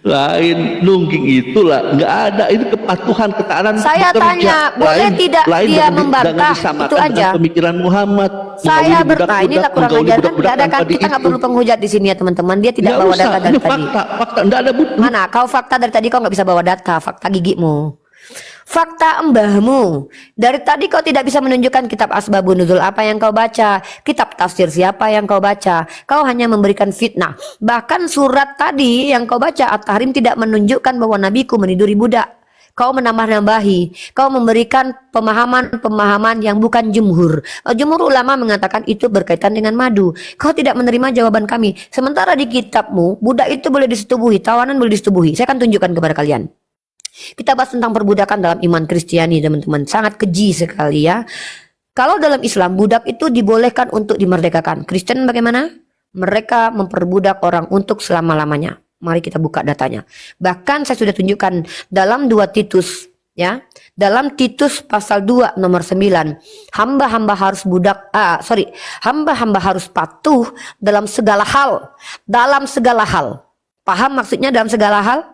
Lain nungging itulah, nggak ada, itu kepatuhan, ketaatan. Saya tanya, boleh tidak dia membantah? Itu aja. Pemikiran Muhammad. Saya bertanya, inilah kurang ajar kan? Tidak ada kan? Kita nggak perlu penghujat di sini ya teman-teman. Dia tidak bawa data dari tadi. Fakta, nggak ada butuh. Mana? Kau fakta dari tadi kau nggak bisa bawa data, fakta gigimu. Fakta embahmu. Dari tadi kau tidak bisa menunjukkan kitab Asbabun Nuzul apa yang kau baca, kitab tafsir siapa yang kau baca. Kau hanya memberikan fitnah. Bahkan surat tadi yang kau baca At-Tahrim tidak menunjukkan bahwa nabiku meniduri budak. Kau menambah-nambahi. Kau memberikan pemahaman-pemahaman yang bukan jumhur. Jumhur ulama mengatakan itu berkaitan dengan madu. Kau tidak menerima jawaban kami. Sementara di kitabmu, budak itu boleh disetubuhi, tawanan boleh disetubuhi. Saya akan tunjukkan kepada kalian. Kita bahas tentang perbudakan dalam iman Kristiani, teman-teman. Sangat keji sekali ya. Kalau dalam Islam, budak itu dibolehkan untuk dimerdekakan. Kristen bagaimana? Mereka memperbudak orang untuk selama-lamanya. Mari kita buka datanya. Bahkan saya sudah tunjukkan dalam 2 Titus ya. Dalam Titus pasal 2 nomor 9, hamba-hamba harus hamba-hamba harus patuh dalam segala hal. Dalam segala hal. Paham maksudnya dalam segala hal?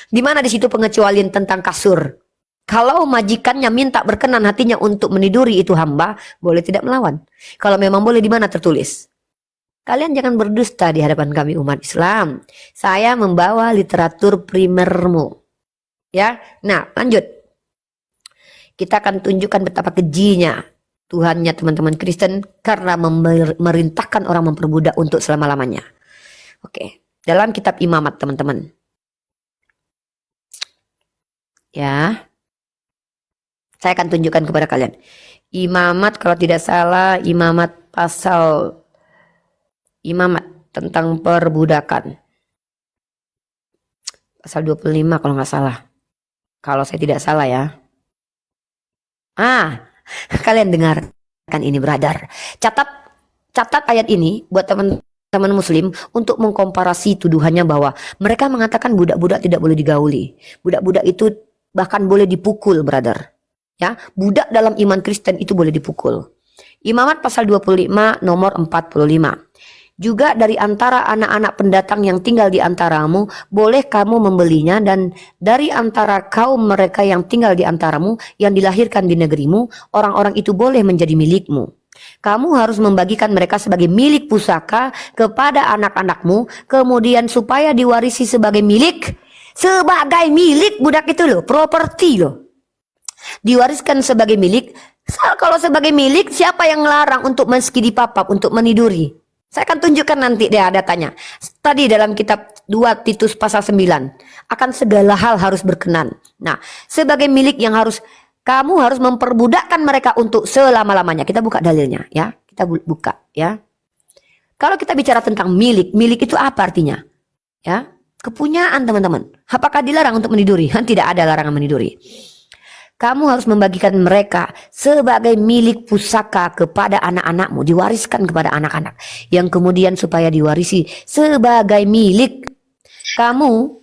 Di mana di situ pengecualian tentang kasur? Kalau majikannya minta berkenan hatinya untuk meniduri itu hamba, boleh tidak melawan. Kalau memang boleh, di mana tertulis? Kalian jangan berdusta di hadapan kami umat Islam. Saya membawa literatur primermu. Ya, nah lanjut. Kita akan tunjukkan betapa kejinya Tuhannya teman-teman Kristen karena memerintahkan orang memperbudak untuk selama-lamanya. Oke, dalam kitab Imamat teman-teman. Ya, saya akan tunjukkan kepada kalian. Imamat kalau tidak salah, Imamat pasal Imamat tentang perbudakan. Pasal 25 kalau nggak salah. Kalau saya tidak salah ya. Kalian dengarkan ini brother. Catat ayat ini buat teman-teman muslim untuk mengkomparasi tuduhannya bahwa mereka mengatakan budak-budak tidak boleh digauli. Budak-budak itu bahkan boleh dipukul brother. Ya, budak dalam iman Kristen itu boleh dipukul. Imamat pasal 25 nomor 45. Juga dari antara anak-anak pendatang yang tinggal di antaramu, boleh kamu membelinya, dan dari antara kaum mereka yang tinggal di antaramu, yang dilahirkan di negerimu, orang-orang itu boleh menjadi milikmu. Kamu harus membagikan mereka sebagai milik pusaka kepada anak-anakmu, kemudian supaya diwarisi sebagai milik budak itu loh, properti loh. Diwariskan sebagai milik. Kalau sebagai milik, siapa yang melarang untuk meski dipapap, untuk meniduri? Saya akan tunjukkan nanti deh datanya. Tadi dalam kitab 2 Titus pasal 9. Akan segala hal harus berkenan. Nah, sebagai milik yang kamu harus memperbudakkan mereka untuk selama-lamanya. Kita buka dalilnya ya. Kita buka ya. Kalau kita bicara tentang milik itu apa artinya? Ya, kepunyaan teman-teman. Apakah dilarang untuk meniduri? Tidak ada larangan meniduri. Kamu harus membagikan mereka sebagai milik pusaka kepada anak-anakmu, diwariskan kepada anak-anak, yang kemudian supaya diwarisi sebagai milik. Kamu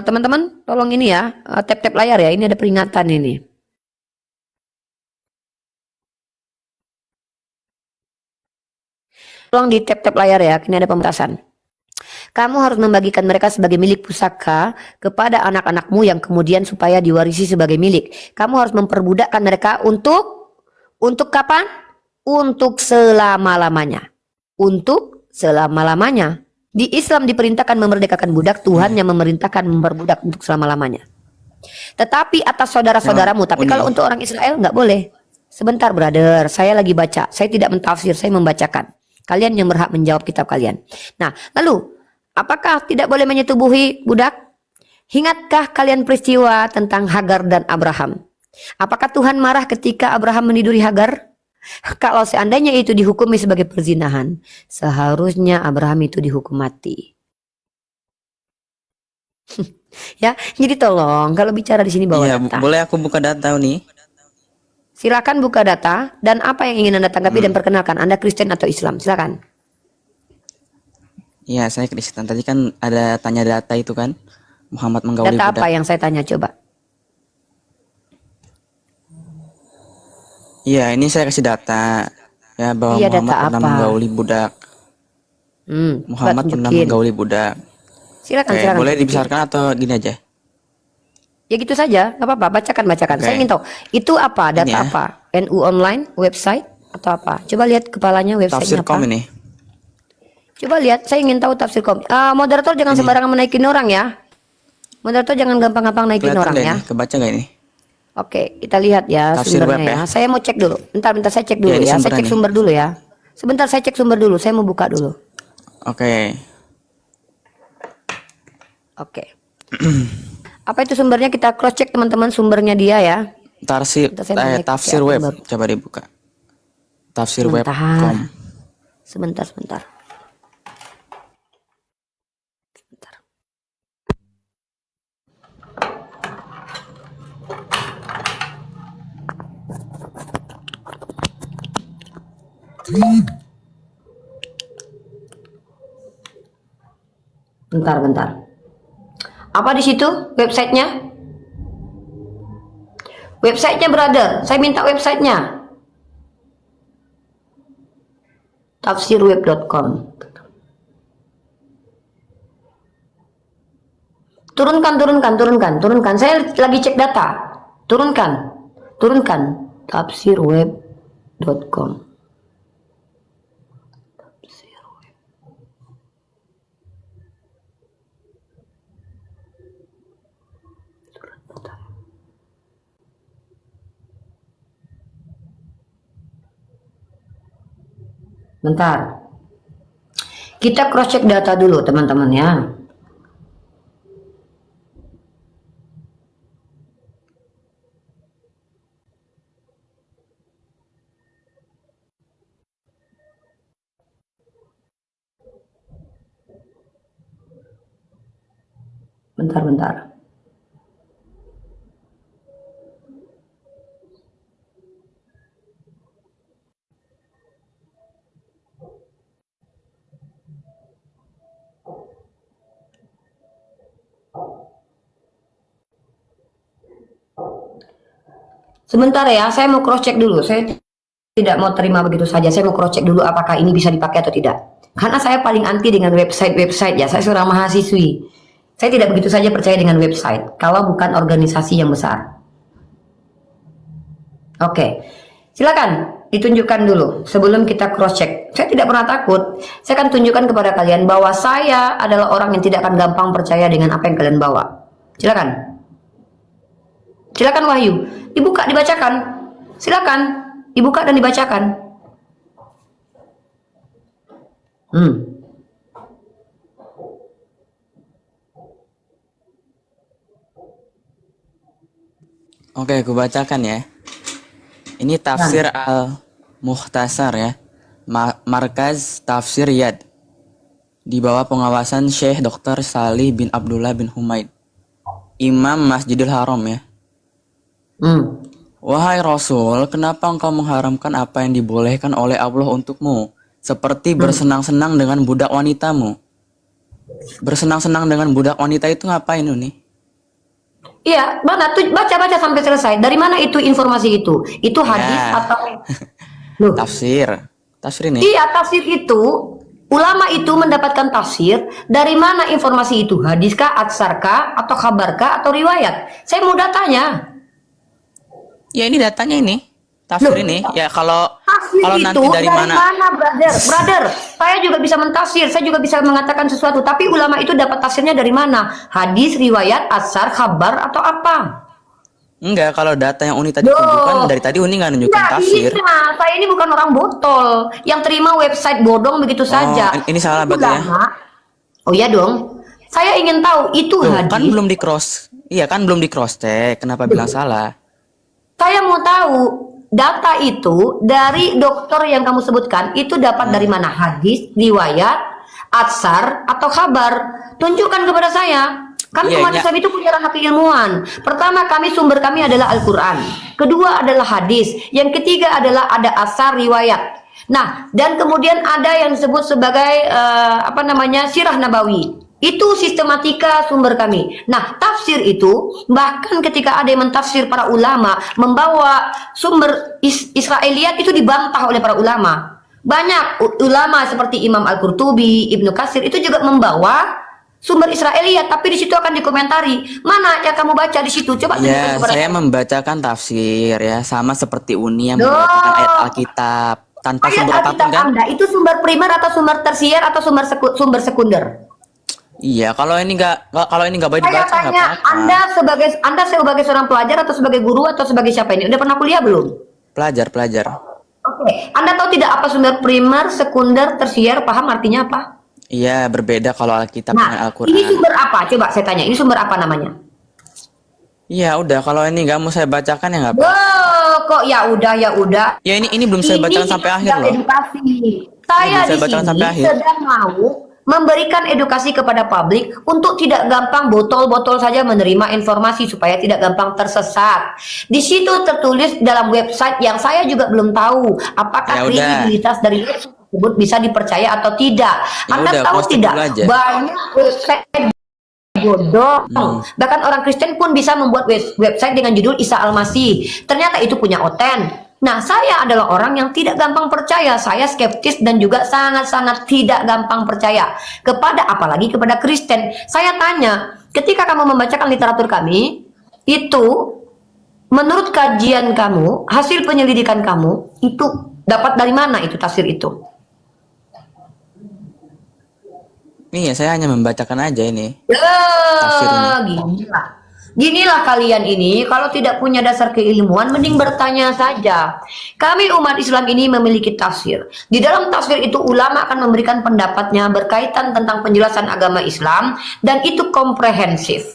teman-teman tolong ini ya, tap-tap layar ya, ini ada peringatan ini. Tolong di tap-tap layar ya, ini ada pembatasan. Kamu harus membagikan mereka sebagai milik pusaka kepada anak-anakmu, yang kemudian supaya diwarisi sebagai milik. Kamu harus memperbudakkan mereka untuk kapan? Untuk selama-lamanya. Untuk selama-lamanya. Di Islam diperintahkan memerdekakan budak, Tuhan yang memerintahkan memperbudak untuk selama-lamanya. Tetapi atas saudara-saudaramu, tapi kalau untuk orang Israel nggak boleh. Sebentar brother, saya lagi baca. Saya tidak mentafsir, saya membacakan. Kalian yang berhak menjawab kitab kalian. Nah, lalu apakah tidak boleh menyetubuhi budak? Ingatkah kalian peristiwa tentang Hagar dan Abraham? Apakah Tuhan marah ketika Abraham meniduri Hagar? Kalau seandainya itu dihukumi sebagai perzinahan, seharusnya Abraham itu dihukum mati. Ya, jadi tolong kalau bicara di sini bawa data. Boleh aku buka data nih? Silakan buka data dan apa yang ingin Anda tanggapi dan perkenalkan. Anda Kristen atau Islam? Silakan. Iya, saya Kristen. Tadi kan ada tanya data itu kan, Muhammad menggauli Data budak. apa yang saya tanya coba? Iya, ini saya kasih data ya bahwa Iya, Muhammad data pernah apa? menggauli budak. Muhammad Coba pernah tunjukin. menggauli budak. Silakan, Oke, silakan boleh tunjukin. dibesarkan atau gini aja? Ya gitu saja, nggak apa-apa. Bacakan. Oke. Saya ingin tahu itu apa, Ini data ya, apa? NU online, website atau apa? Coba lihat kepalanya, websitenya apa? Tafsir.com ini. Coba lihat, saya ingin tahu tafsir.com. Moderator jangan Ini. sembarangan menaikin orang ya. Moderator jangan gampang-gampang naikin Kelihatan orang nggak ya. ini? Kebaca nggak ini? Oke, kita lihat ya Tafsir sumbernya web ya. ya. Saya mau cek dulu. Bentar saya cek dulu ini ya. Saya sumbernya cek nih. sumber dulu ya. Sebentar saya cek sumber dulu. Saya mau buka dulu. Oke. Oke. Apa itu sumbernya? Kita cross check teman-teman sumbernya dia ya. Tafsir web. Coba dibuka. Tafsirweb.com. Sebentar. Bentar. Apa di situ websitenya? Websitenya brother, saya minta websitenya. Tafsirweb.com. Turunkan. Saya lagi cek data. Turunkan. Tafsirweb.com. Bentar. Kita cross check data dulu teman-teman ya. Bentar. Sebentar ya, saya mau cross check dulu. Saya tidak mau terima begitu saja. Saya mau cross check dulu apakah ini bisa dipakai atau tidak. Karena saya paling anti dengan website ya. Saya seorang mahasiswi. Saya tidak begitu saja percaya dengan website kalau bukan organisasi yang besar. Oke. Silakan ditunjukkan dulu sebelum kita cross check. Saya tidak pernah takut. Saya akan tunjukkan kepada kalian bahwa saya adalah orang yang tidak akan gampang percaya dengan apa yang kalian bawa. Silakan. Silakan Wahyu, dibuka dibacakan. Silakan, dibuka dan dibacakan. Oke, aku bacakan ya. Ini tafsir Al-Mukhtasar ya. Markaz Tafsir Yad. Di bawah pengawasan Syekh Dr. Salih bin Abdullah bin Humaid, Imam Masjidil Haram ya. Wahai Rasul, kenapa engkau mengharamkan apa yang dibolehkan oleh Allah untukmu? Seperti bersenang-senang dengan budak wanitamu. Bersenang-senang dengan budak wanita itu ngapain ini? Iya, mana tuh baca sampai selesai. Dari mana itu informasi itu? Itu hadis atau Loh. Tafsir ini. Iya, tafsir itu ulama itu mendapatkan tafsir dari mana informasi itu? Hadiskah, atsarkah, atau kabarkah, atau riwayat? Saya mau datanya. Ya ini datanya ini. Tafsir ini. Ya kalau nanti dari mana? Brother, saya juga bisa mentafsir, saya juga bisa mengatakan sesuatu, tapi ulama itu dapat tafsirnya dari mana? Hadis, riwayat, asar, kabar, atau apa? Enggak, kalau data yang Uni tadi tunjukkan, dari tadi Uni nggak nunjukin tafsir. Saya ini bukan orang botol yang terima website bodong begitu saja. Ini salah berarti ya? Oh iya dong. Saya ingin tahu itu hadis. Kan belum di cross. Iya kan belum di cross check. Kenapa bilang salah? Saya mau tahu data itu dari dokter yang kamu sebutkan itu dapat dari mana? Hadis, riwayat, atsar, atau kabar? Tunjukkan kepada saya. Kan umat Islam itu punya ranah keilmuan. Pertama, sumber kami adalah Al-Quran. Kedua adalah hadis. Yang ketiga adalah ada asar, riwayat. Nah, dan kemudian ada yang disebut sebagai sirah nabawi. Itu sistematika sumber kami. Nah, tafsir itu bahkan ketika ada yang mentafsir para ulama membawa sumber Israiliyat itu dibantah oleh para ulama. Banyak ulama seperti Imam Al-Qurtubi, Ibnu Katsir itu juga membawa sumber Israiliyat, tapi di situ akan dikomentari. Mana yang kamu baca di situ? Coba ya, saya membacakan tafsir ya, sama seperti Uni yang membacakan ayat Alkitab tanpa sumber apapun kan? Anda itu sumber primer atau sumber tersier atau sumber sekunder? Iya, kalau ini nggak boleh dibaca nggak apa-apa. Anda sebagai seorang pelajar atau sebagai guru atau sebagai siapa ini? Udah pernah kuliah belum? Pelajar. Oke. Anda tahu tidak apa sumber primer, sekunder, tersier? Paham artinya apa? Iya, berbeda kalau Alkitab dengan Al-Quran. Ini sumber apa? Coba saya tanya. Ini sumber apa namanya? Iya, udah. Kalau ini nggak mau saya bacakan ya nggak apa-apa. Kok ya udah. Ya ini belum saya bacakan sampai akhir loh. Edukasi. Saya di sini sedang mau memberikan edukasi kepada publik untuk tidak gampang botol-botol saja menerima informasi supaya tidak gampang tersesat. Di situ tertulis dalam website yang saya juga belum tahu apakah kredibilitas dari website tersebut bisa dipercaya atau tidak. Anda tahu tidak? Banyak website bodong. Bahkan orang Kristen pun bisa membuat website dengan judul Isa Al-Masih. Ternyata itu punya oten. Nah, saya adalah orang yang tidak gampang percaya. Saya skeptis dan juga sangat-sangat tidak gampang percaya apalagi kepada Kristen. Saya tanya, ketika kamu membacakan literatur kami, itu menurut kajian kamu, hasil penyelidikan kamu, itu dapat dari mana itu tafsir itu? Iya, saya hanya membacakan aja ini. Tafsir ini. Gila. Ginilah kalian ini, kalau tidak punya dasar keilmuan, mending bertanya saja. Kami umat Islam ini memiliki tafsir. Di dalam tafsir itu ulama akan memberikan pendapatnya berkaitan tentang penjelasan agama Islam, dan itu komprehensif.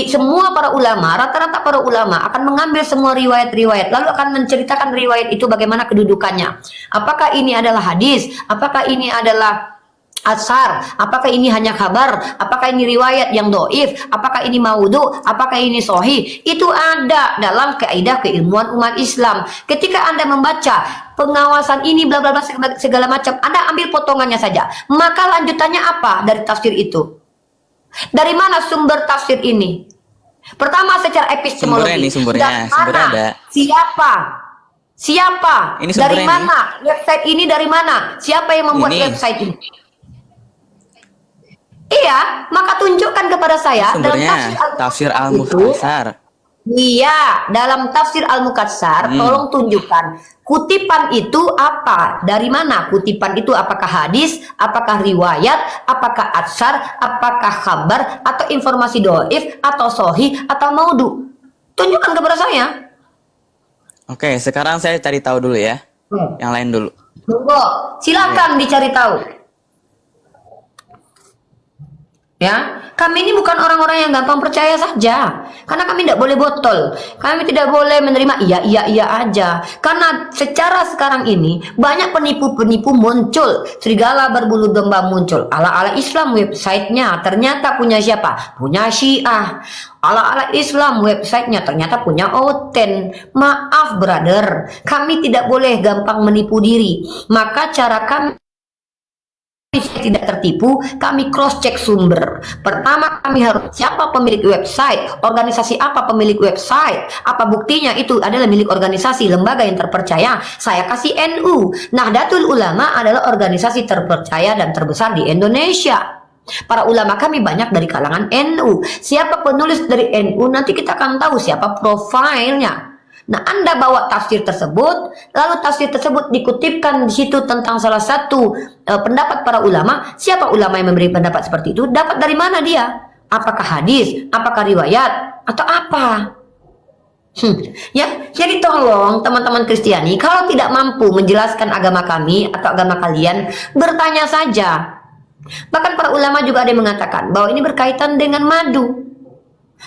Semua para ulama, rata-rata para ulama akan mengambil semua riwayat-riwayat, lalu akan menceritakan riwayat itu bagaimana kedudukannya. Apakah ini adalah hadis? Apakah ini adalah asar, apakah ini hanya kabar, apakah ini riwayat yang doif, apakah ini maudhu, apakah ini sahih. Itu ada dalam kaidah keilmuan umat Islam. Ketika Anda membaca pengawasan ini bla bla bla segala macam, Anda ambil potongannya saja, maka lanjutannya apa dari tafsir itu? Dari mana sumber tafsir ini? Pertama secara epistemologi, sumbernya ada. Siapa? Ini Dari sumbernya mana? Website ini dari mana? Siapa yang membuat website ini? Iya, maka tunjukkan kepada saya Sumbernya dalam tafsir Al-Mukhtasar. Iya, dalam tafsir Al-Mukhtasar, tolong tunjukkan kutipan itu apa? Dari mana kutipan itu? Apakah hadis, apakah riwayat, apakah atsar, apakah kabar, atau informasi doif, atau sohi, atau maudhu? Tunjukkan kepada saya. Oke, sekarang saya cari tahu dulu ya. Yang lain dulu. Monggo, silakan dicari tahu. Ya, kami ini bukan orang-orang yang gampang percaya saja, karena kami tidak boleh botol, kami tidak boleh menerima iya aja, karena secara sekarang ini banyak penipu-penipu muncul, serigala berbulu domba muncul, ala-ala Islam websitenya ternyata punya siapa? Punya Syiah. Ala-ala Islam websitenya ternyata punya Oten. Maaf brother, kami tidak boleh gampang menipu diri, maka cara kami tidak tertipu, kami cross check sumber. Pertama, kami harus siapa pemilik website, organisasi apa pemilik website, apa buktinya itu adalah milik organisasi lembaga yang terpercaya. Saya kasih NU. Nahdlatul Ulama adalah organisasi terpercaya dan terbesar di Indonesia. Para ulama kami banyak dari kalangan NU. Siapa penulis dari NU, nanti kita akan tahu siapa profilnya. Nah, Anda bawa tafsir tersebut, lalu tafsir tersebut dikutipkan di situ tentang salah satu pendapat para ulama. Siapa ulama yang memberi pendapat seperti itu? Dapat dari mana dia? Apakah hadis? Apakah riwayat? Atau apa? Ya, jadi tolong teman-teman Kristiani, kalau tidak mampu menjelaskan agama kami atau agama kalian, bertanya saja. Bahkan para ulama juga ada yang mengatakan bahwa ini berkaitan dengan madu.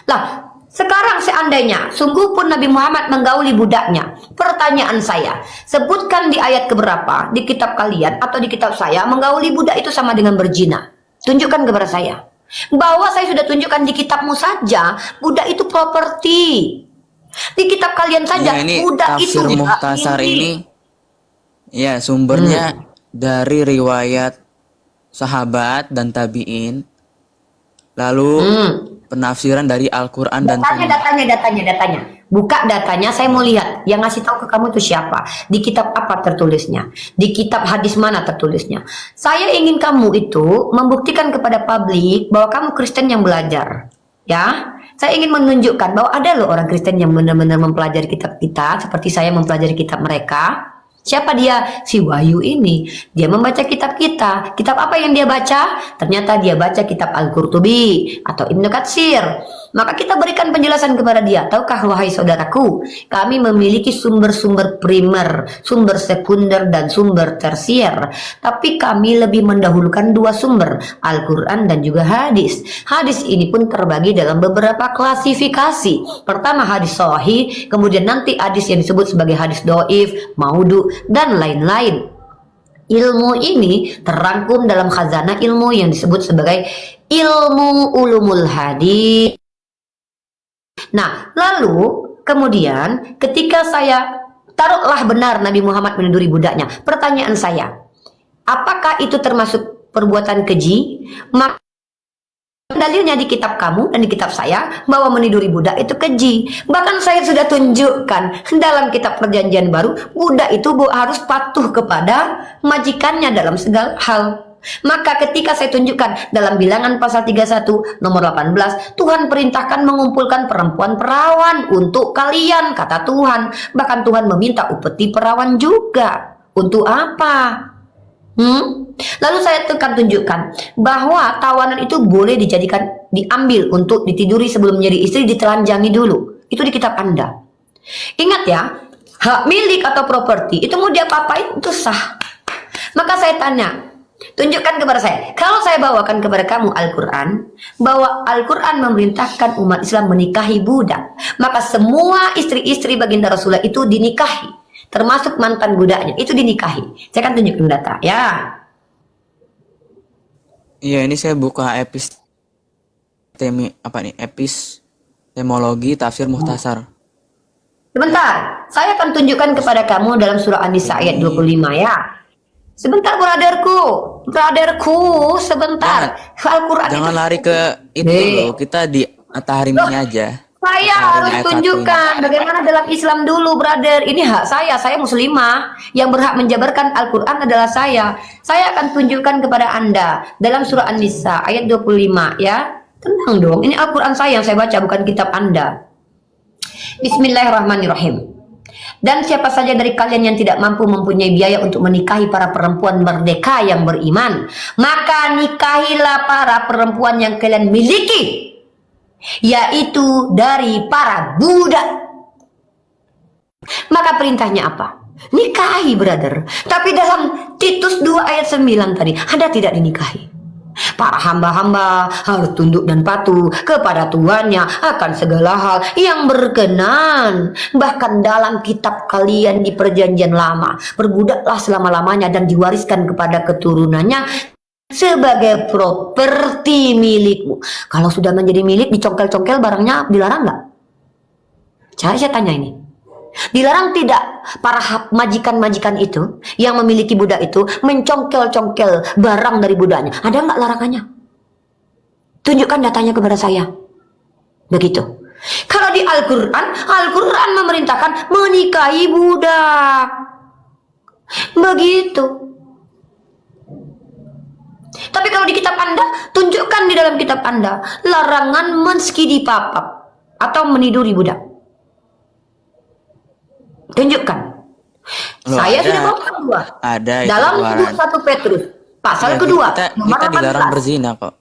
Lah, sekarang seandainya sungguh pun Nabi Muhammad menggauli budaknya, pertanyaan saya, sebutkan di ayat keberapa di kitab kalian atau di kitab saya menggauli budak itu sama dengan berzina. Tunjukkan kepada saya. Bahwa saya sudah tunjukkan di kitabmu saja, budak itu properti. Di kitab kalian saja, Ya, ini budak itu tafsir Mukhtasar ini ya sumbernya dari riwayat sahabat dan tabi'in. Lalu penafsiran dari Al-Quran dan datanya. Buka datanya, saya mau lihat. Yang ngasih tahu ke kamu itu siapa? Di kitab apa tertulisnya? Di kitab hadis mana tertulisnya? Saya ingin kamu itu membuktikan kepada publik bahwa kamu Kristen yang belajar. Ya, saya ingin menunjukkan bahwa ada loh orang Kristen yang benar-benar mempelajari kitab kita, seperti saya mempelajari kitab mereka. Siapa dia? Si Wahyu ini. Dia membaca kitab kita. Kitab apa yang dia baca? Ternyata dia baca kitab Al-Qurtubi atau Ibnu Katsir. Maka kita berikan penjelasan kepada dia. Tahukah wahai saudaraku, kami memiliki sumber-sumber primer, sumber sekunder, dan sumber tersier. Tapi kami lebih mendahulukan dua sumber, Al-Quran dan juga hadis. Hadis ini pun terbagi dalam beberapa klasifikasi. Pertama hadis sahih, kemudian nanti hadis yang disebut sebagai hadis doif, maudhu, dan lain-lain. Ilmu ini terangkum dalam khazanah ilmu yang disebut sebagai ilmu ulumul hadis. Nah, lalu kemudian ketika saya taruhlah benar Nabi Muhammad meniduri budaknya, pertanyaan saya, apakah itu termasuk perbuatan keji? Maka dalilnya di kitab kamu dan di kitab saya bahwa meniduri budak itu keji. Bahkan saya sudah tunjukkan dalam kitab perjanjian baru, budak itu harus patuh kepada majikannya dalam segala hal. Maka ketika saya tunjukkan dalam bilangan pasal 31 nomor 18, Tuhan perintahkan mengumpulkan perempuan perawan untuk kalian, kata Tuhan. Bahkan Tuhan meminta upeti perawan juga. Untuk apa? Lalu saya akan tunjukkan bahwa tawanan itu boleh diambil untuk ditiduri sebelum menjadi istri, ditelanjangi dulu. Itu di kitab Anda. Ingat ya, hak milik atau properti itu mau diapa-apain itu sah. Maka saya tanya, tunjukkan kepada saya. Kalau saya bawakan kepada kamu Al-Quran, bahwa Al-Quran memerintahkan umat Islam menikahi budak, maka semua istri-istri baginda Rasulullah itu dinikahi, termasuk mantan budaknya itu dinikahi. Saya akan tunjukkan data ya. Iya, ini saya buka epistemologi tafsir muhtasar. Sebentar, saya akan tunjukkan kepada kamu dalam surah An-Nisa ayat 25 ya. Sebentar brotherku, sebentar. Al-Quran Jangan itu lari ke itu loh, kita di At-Tahrim-nya aja. saya At-Tahrim harus ayat tunjukkan bagaimana dalam Islam dulu, brother. Ini hak saya muslimah. Yang berhak menjabarkan Al-Quran adalah saya. Saya akan tunjukkan kepada Anda dalam surah An-Nisa ayat 25 ya. Tenang dong, ini Al-Quran saya yang saya baca, bukan kitab Anda. Bismillahirrahmanirrahim. Dan siapa saja dari kalian yang tidak mampu mempunyai biaya untuk menikahi para perempuan merdeka yang beriman, maka nikahilah para perempuan yang kalian miliki, yaitu dari para budak. Maka perintahnya apa? Nikahi, brother. Tapi dalam Titus 2 ayat 9 tadi, Anda tidak dinikahi. Para hamba-hamba harus tunduk dan patuh kepada tuannya akan segala hal yang berkenan. Bahkan dalam kitab kalian di perjanjian lama, berbudaklah selama-lamanya dan diwariskan kepada keturunannya sebagai properti milikmu. Kalau sudah menjadi milik, dicongkel-congkel barangnya dilarang nggak? Saya tanya ini. Dilarang tidak para majikan-majikan itu yang memiliki budak itu mencongkel-congkel barang dari budaknya? Ada nggak larangannya? Tunjukkan datanya kepada saya. Begitu. Kalau di Al-Quran memerintahkan menikahi budak. Begitu. Tapi kalau di kitab Anda, tunjukkan di dalam kitab Anda larangan menskidi papap atau meniduri budak. Tunjukkan. Loh, Saya ada. sudah bawa kedua. Ada itu Dalam keluaran. 1 Petrus pasal Ya, kedua. kita dilarang 18. berzina kok.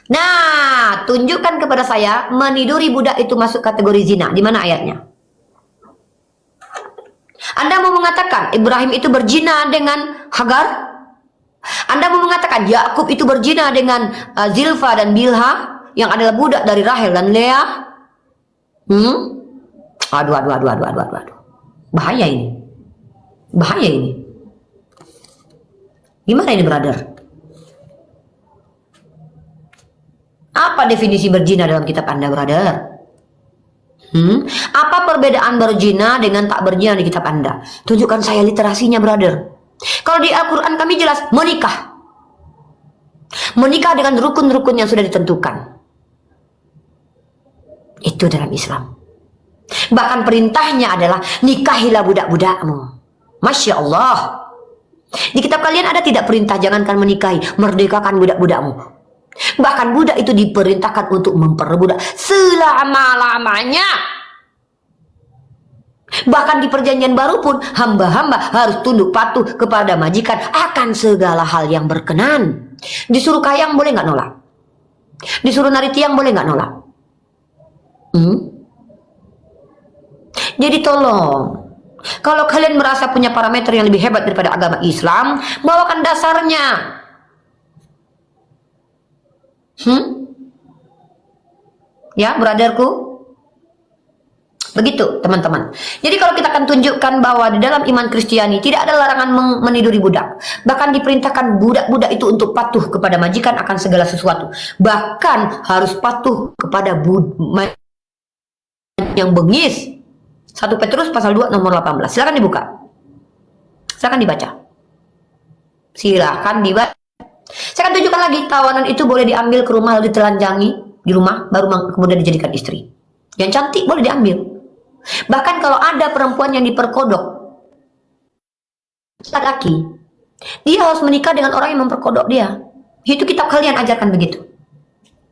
Nah, tunjukkan kepada saya meniduri budak itu masuk kategori zina. Di mana ayatnya? Anda mau mengatakan Ibrahim itu berzina dengan Hagar? Anda mau mengatakan Yakub itu berzina dengan Zilfa dan Bilha yang adalah budak dari Rahel dan Lea? Aduh. Bahaya ini. Gimana ini, brother? Apa definisi berzina dalam kitab Anda, brother? Apa perbedaan berzina dengan tak berzina di kitab Anda? Tunjukkan saya literasinya, brother. Kalau di Al-Quran kami jelas menikah. Menikah dengan rukun-rukun yang sudah ditentukan. Itu dalam Islam. Bahkan perintahnya adalah nikahilah budak-budakmu. Masya Allah. Di kitab kalian ada tidak perintah jangankan menikahi, merdekakan budak-budakmu? Bahkan budak itu diperintahkan untuk memperbudak selama-lamanya. Bahkan di perjanjian baru pun hamba-hamba harus tunduk patuh kepada majikan akan segala hal yang berkenan. Disuruh kayang boleh nggak nolak? Disuruh nari tiang boleh nggak nolak? Jadi tolong, kalau kalian merasa punya parameter yang lebih hebat daripada agama Islam, bawakan dasarnya. Ya, brotherku. Begitu, teman-teman. Jadi kalau kita akan tunjukkan bahwa di dalam iman Kristiani tidak ada larangan meniduri budak. Bahkan diperintahkan budak-budak itu untuk patuh kepada majikan akan segala sesuatu. Bahkan harus patuh kepada yang bengis. 1 Petrus pasal 2 nomor 18. Silakan dibuka. Silakan dibaca. Silakan dibaca. Saya akan tunjukkan lagi, tawanan itu boleh diambil ke rumah lalu ditelanjangi di rumah baru kemudian dijadikan istri. Yang cantik boleh diambil. Bahkan kalau ada perempuan yang diperkodok laki, dia harus menikah dengan orang yang memperkodok dia. Itu kitab kalian ajarkan begitu.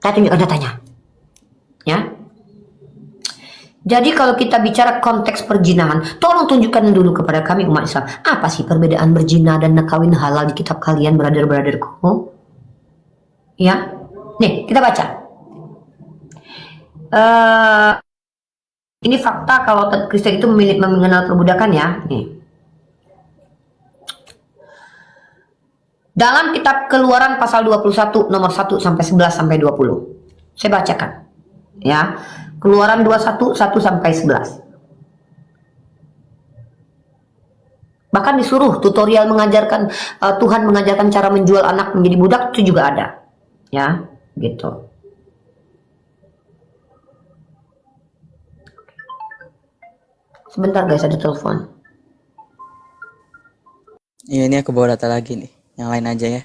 Saya tunjukkan datanya. Ya. Jadi kalau kita bicara konteks perzinahan, tolong tunjukkan dulu kepada kami umat Islam, apa sih perbedaan berzina dan kawin halal di kitab kalian, brother-brotherku? Ya, nih kita baca. Ini fakta kalau Kristen itu mengenal perbudakan ya. Nih. Dalam kitab Keluaran pasal 21 nomor 1 sampai 11 sampai 20. Saya bacakan. Ya. Keluaran 21 1 sampai 11. Bahkan disuruh tutorial mengajarkan Tuhan mengajarkan cara menjual anak menjadi budak itu juga ada. Ya, gitu. Sebentar guys, ada telepon. Iya, ini aku bawa data lagi nih. Yang lain aja ya.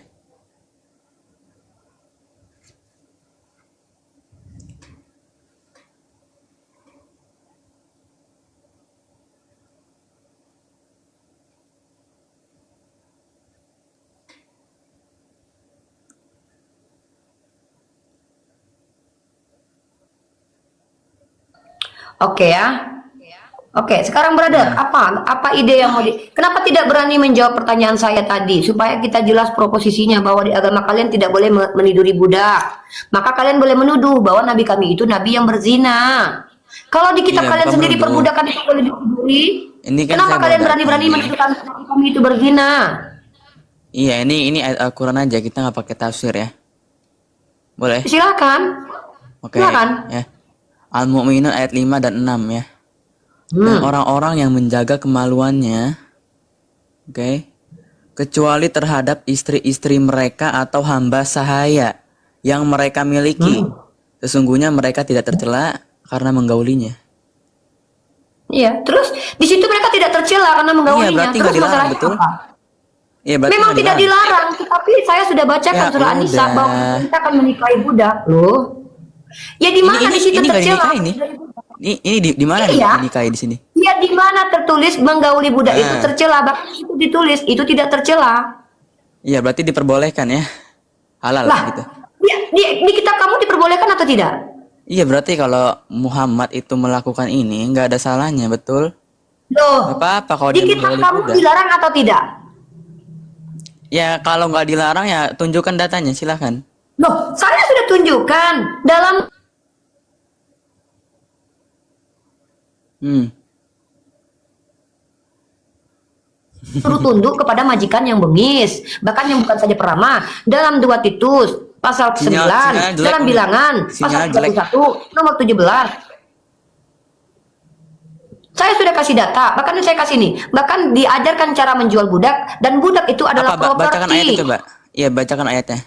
Oke ya. Oke, sekarang brother, apa ide yang mau kenapa tidak berani menjawab pertanyaan saya tadi supaya kita jelas proposisinya bahwa di agama kalian tidak boleh meniduri budak. Maka kalian boleh menuduh bahwa nabi kami itu nabi yang berzina. Kalau di kitab Iya, kalian bukan sendiri menuduh. perbudakan itu boleh ditiduri. Ini kan Kenapa saya kalian bawa berani-berani datanya. menuduhkan nabi kami itu berzina? Iya, ini ayat Al-Quran aja, kita nggak pakai tafsir ya. Boleh? Silakan. Oke, Silakan. ya. Al-Mu'minun ayat 5 dan 6 ya. Dan orang-orang yang menjaga kemaluannya, oke, kecuali terhadap istri-istri mereka atau hamba sahaya yang mereka miliki. Sesungguhnya mereka tidak tercela karena menggaulinya. Iya, terus di situ mereka tidak tercela karena menggaulinya. berarti Terus nggak dilarang, masalahnya betul? apa? Iya, berarti Memang nggak tidak dilarang, tetapi saya sudah bacakan Ya surah An-Nisa udah. bahwa kita akan menikahi budak, loh. Ya di mana di situ ini nggak tercela? dinikahi nih. Ini di mana Iya. dinikahi di sini? Ya di mana tertulis menggauli budak itu Nah. tercela? Bahkan itu ditulis itu tidak tercela. Iya, berarti diperbolehkan ya. Halal Lah, gitu. di kitab kamu diperbolehkan atau tidak? Iya, berarti kalau Muhammad itu melakukan ini nggak ada salahnya, betul? Loh, Nggak apa-apa kalau di dia kitab menggauli kamu budak. dilarang atau tidak? Ya, kalau nggak dilarang ya tunjukkan datanya, silahkan. Loh, saya sudah tunjukkan dalam suruh tunduk kepada majikan yang bengis, bahkan yang bukan saja peramah. Dalam 2 Titus pasal 9, Sinyal jelek, dalam Umi. bilangan Sinyal pasal jelek. 31 nomor 17. Saya sudah kasih data, bahkan saya kasih nih, bahkan diajarkan cara menjual budak dan budak itu adalah Bacakan ayatnya properti. coba. Iya, bacakan ayatnya.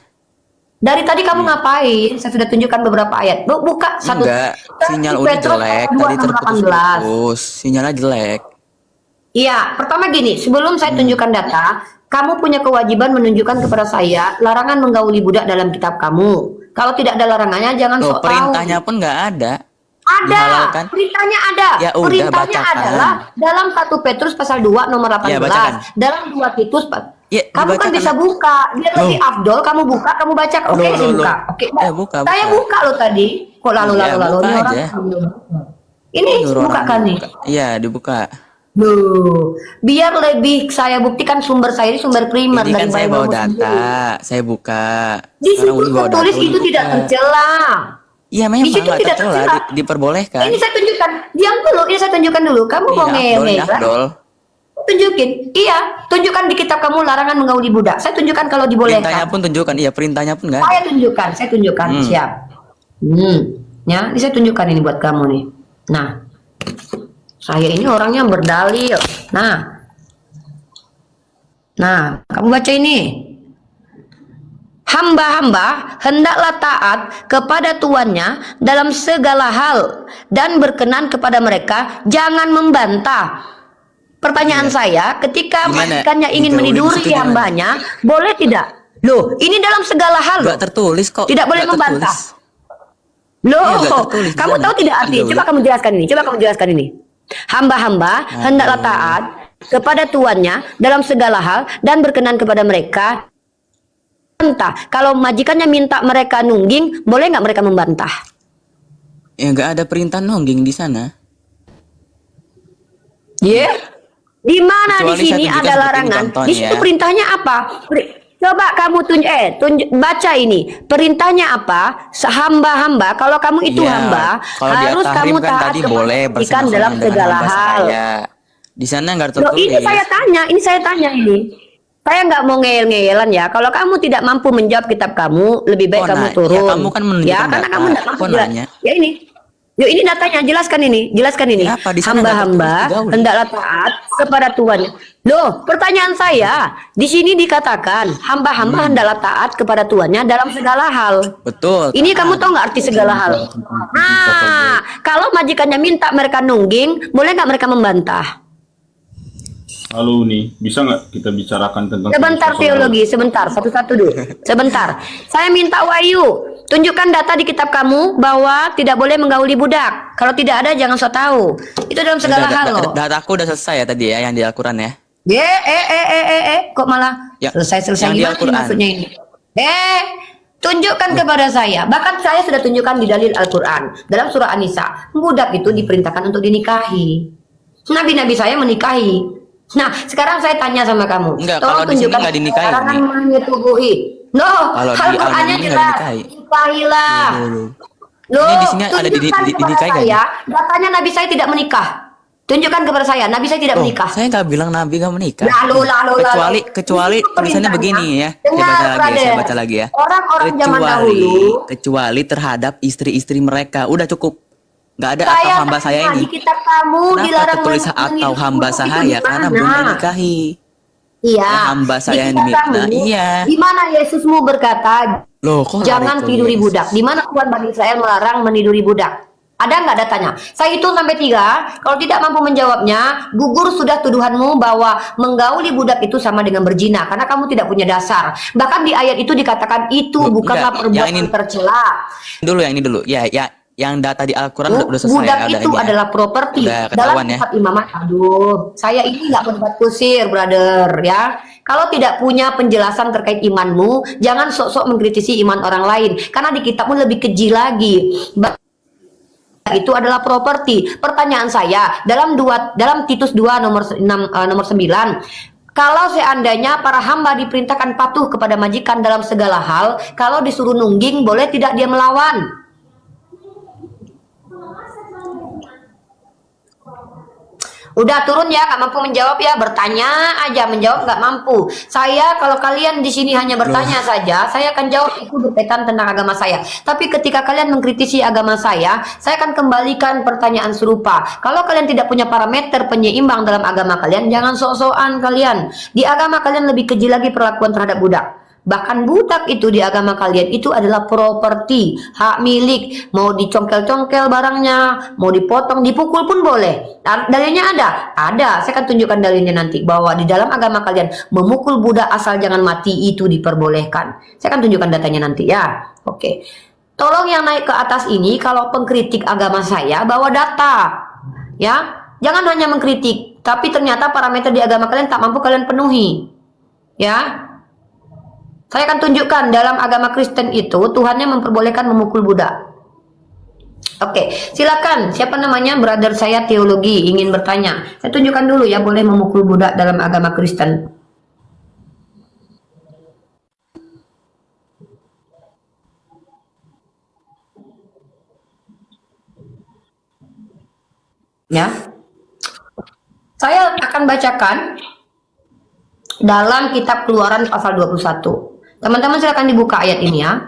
Dari tadi kamu ngapain? Saya sudah tunjukkan beberapa ayat. Buka satu. Enggak, sinyal Petrus Udi jelek, pasal 2 tadi nomor 18. terputus-putus. Sinyalnya jelek. Iya, pertama gini, sebelum saya tunjukkan data, kamu punya kewajiban menunjukkan kepada saya larangan menggauli budak dalam kitab kamu. Kalau tidak ada larangannya, jangan Loh, sok tahu. perintahnya pun nggak ada. Ada, Dihalalkan. perintahnya ada. Ya udah, Perintahnya bacakan. adalah dalam 1 Petrus pasal 2 nomor 18. Ya, bacakan. Dalam 2 Titus, Ya, kamu kan dibacakan. bisa buka. Biar lebih afdol, kamu buka, kamu baca. Oke, Loh, saya loh, buka. loh. Oke, Buka, saya buka. buka lo tadi. Kok lalu Iya, buka ini orang aja. ini Nyuruh buka orang kan nih. buka. Iya, dibuka. Loh, biar lebih saya buktikan sumber saya ini sumber primer Ini kan saya bawa Bible data, sendiri. saya buka. Di Sekarang situ Udi bawa tertulis data, Udi itu tidak buka. tercela. Iya, memang Di situ nggak tidak tercela, tercela. diperbolehkan. Ini saya tunjukkan. Diam dulu, ini saya tunjukkan dulu. Kamu mau Iya, Afdol, ngehe ini kan? Afdol. Tunjukin. Iya, tunjukkan di kitab kamu larangan menggauli budak. Saya tunjukkan kalau Perintahnya dibolehkan. pun tunjukkan, iya perintahnya pun nggak ada. Saya tunjukkan. Siap. Ya, ini saya tunjukkan ini buat kamu nih. Nah, saya ini orangnya berdalil. Nah, kamu baca ini. Hamba-hamba hendaklah taat kepada tuannya dalam segala hal dan berkenan kepada mereka, jangan membantah. Pertanyaan saya, ketika Gimana? majikannya ingin Digauli meniduri di situ gimana? hambanya, boleh tidak? Loh, ini dalam segala hal. Nggak tertulis kok. Tidak boleh nggak membantah. tertulis. Loh, Iya, nggak tertulis di kamu sana. tahu tidak arti? Digauli. Coba kamu jelaskan ini. Coba kamu jelaskan ini. Hamba-hamba hendaklah taat kepada tuannya dalam segala hal dan berkenan kepada mereka. Entah, kalau majikannya minta mereka nungging, boleh nggak mereka membantah? Ya nggak ada perintah nongging di sana. Ya. Di mana di Kecuali saya sini tunjukkan ada seperti ini larangan? Di contohnya situ ya. perintahnya apa? Coba kamu baca ini. Perintahnya apa? Hamba-hamba. Kalau kamu itu Iya, hamba, kalau dia harus tahrim kamu kan taat tadi kepada boleh majikan bersama-sama dalam dengan segala hamba hal. sahaya. Di sana nggak Loh, ini tertulis. saya tanya ini. Saya nggak mau ngeyel-ngeyelan ya. Kalau kamu tidak mampu menjawab kitab kamu, lebih baik Oh, kamu nah, ya turun. kamu kan menunjukkan Karena data. kamu nggak mampu Kok jelas. nanya? Ya ini. Yuk ini datanya, jelaskan ini, Ya apa, di sana nggak tertulis Hamba-hamba digauli. hendaklah taat kepada Tuhannya. Loh, pertanyaan saya, di sini dikatakan hamba-hamba hendaklah taat kepada Tuhannya dalam segala hal. Betul. Ini kamu taat. tahu nggak arti segala hal? Nah, kalau majikannya minta mereka nungging, boleh nggak mereka membantah? Halo nih, bisa nggak kita bicarakan tentang Sebentar filsafat teologi, sebentar, satu-satu dulu. Sebentar. Saya minta Wahyu, tunjukkan data di kitab kamu bahwa tidak boleh menggauli budak. Kalau tidak ada jangan so tahu. Itu dalam segala hal loh. Dataku udah selesai ya tadi ya yang di Al-Quran ya. Kok malah Ya, selesai yang di gimana sih Al-Quran. maksudnya ini? Tunjukkan kepada saya. Bahkan saya sudah tunjukkan di dalil Al-Quran. Dalam surah An-Nisa, budak itu diperintahkan untuk dinikahi. Nabi-nabi saya menikahi. Nah, sekarang saya tanya sama kamu. Enggak, Tolong kalau di sini tunjukkan nggak dinikahi, larangan Umi. menyetubuhi. No, Kalau di Al-Qur'annya Al-Mu'min nggak jelas. dinikahi. Nikahilah. Loh, Ini di sini ada tunjukkan kepada dinikahi nggak saya, datanya Nabi saya tidak menikah. Tunjukkan kepada saya, Nabi saya tidak Oh, menikah. saya nggak bilang Nabi nggak menikah. Lalu. Kecuali Itu tulisannya perintahnya. begini ya. Dengar, Saya brother. baca lagi ya. Orang-orang zaman dahulu. Kecuali terhadap istri-istri mereka. Udah cukup. Nggak ada Saya atau hamba saya tanya, ini. di kitab kamu Kenapa dilarang tertulis atau menipu hamba itu sahaya? di Karena mana? belum dinikahi. Iya. Ya, hamba saya Di yang kitab dimiliki. Nah, kamu, iya. di mana Yesusmu berkata, Loh, kok jangan lari ke tiduri Yesus? budak. Di mana Tuhan Bani Israel melarang meniduri budak? Ada nggak datanya? Saya hitung sampai 3. Kalau tidak mampu menjawabnya, gugur sudah tuduhanmu bahwa menggauli budak itu sama dengan berzina. Karena kamu tidak punya dasar. Bahkan di ayat itu dikatakan itu Loh, bukanlah enggak, perbuatan yang ini- tercela. Yang ini dulu. Ya, yang data di Al-Quran udah selesai. Budak ya, udah itu ini ya. adalah properti Udah dalam ketahuan ya. kitab imamat. Aduh, saya ini nggak berdebat kusir, brother, ya. Kalau tidak punya penjelasan terkait imanmu, jangan sok-sok mengkritisi iman orang lain. Karena di kitabmu lebih keji lagi. Itu adalah properti. Pertanyaan saya, dalam Titus 2 nomor 9, kalau seandainya para hamba diperintahkan patuh kepada majikan dalam segala hal, kalau disuruh nungging, boleh tidak dia melawan? Udah turun ya, nggak mampu menjawab ya, bertanya aja, menjawab nggak mampu. Saya kalau kalian di sini hanya bertanya saja, saya akan jawab itu berkaitan tentang agama saya. Tapi ketika kalian mengkritisi agama saya akan kembalikan pertanyaan serupa. Kalau kalian tidak punya parameter penyeimbang dalam agama kalian, jangan sok-sokan kalian. Di agama kalian lebih keji lagi perlakuan terhadap budak. Bahkan budak itu di agama kalian itu adalah properti, hak milik. Mau dicongkel-congkel barangnya, mau dipotong, dipukul pun boleh. Dalilnya ada? Ada. Saya akan tunjukkan dalilnya nanti. Bahwa di dalam agama kalian, memukul budak asal jangan mati itu diperbolehkan. Saya akan tunjukkan datanya nanti ya. Oke. Tolong yang naik ke atas ini, kalau pengkritik agama saya, bawa data. Ya. Jangan hanya mengkritik. Tapi ternyata parameter di agama kalian tak mampu kalian penuhi. Ya. Saya akan tunjukkan dalam agama Kristen itu Tuhannya memperbolehkan memukul budak. Oke, silakan. Siapa namanya? Brother saya teologi ingin bertanya. Saya tunjukkan dulu ya, boleh memukul budak dalam agama Kristen. Ya. Saya akan bacakan dalam kitab Keluaran pasal 21. Teman-teman silakan dibuka ayat ini ya.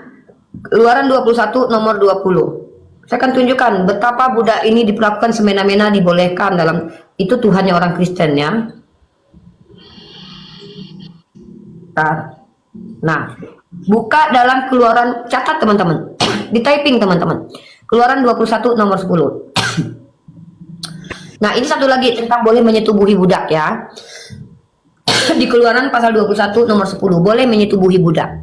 Keluaran 21 nomor 20. Saya akan tunjukkan betapa budak ini diperlakukan semena-mena, dibolehkan dalam itu Tuhannya orang Kristen ya. Nah, buka dalam Keluaran, catat teman-teman. Di typing teman-teman. Keluaran 21 nomor 10. Nah, ini satu lagi tentang boleh menyetubuhi budak ya. Di Keluaran pasal 21 nomor 10 boleh menyetubuhi budak.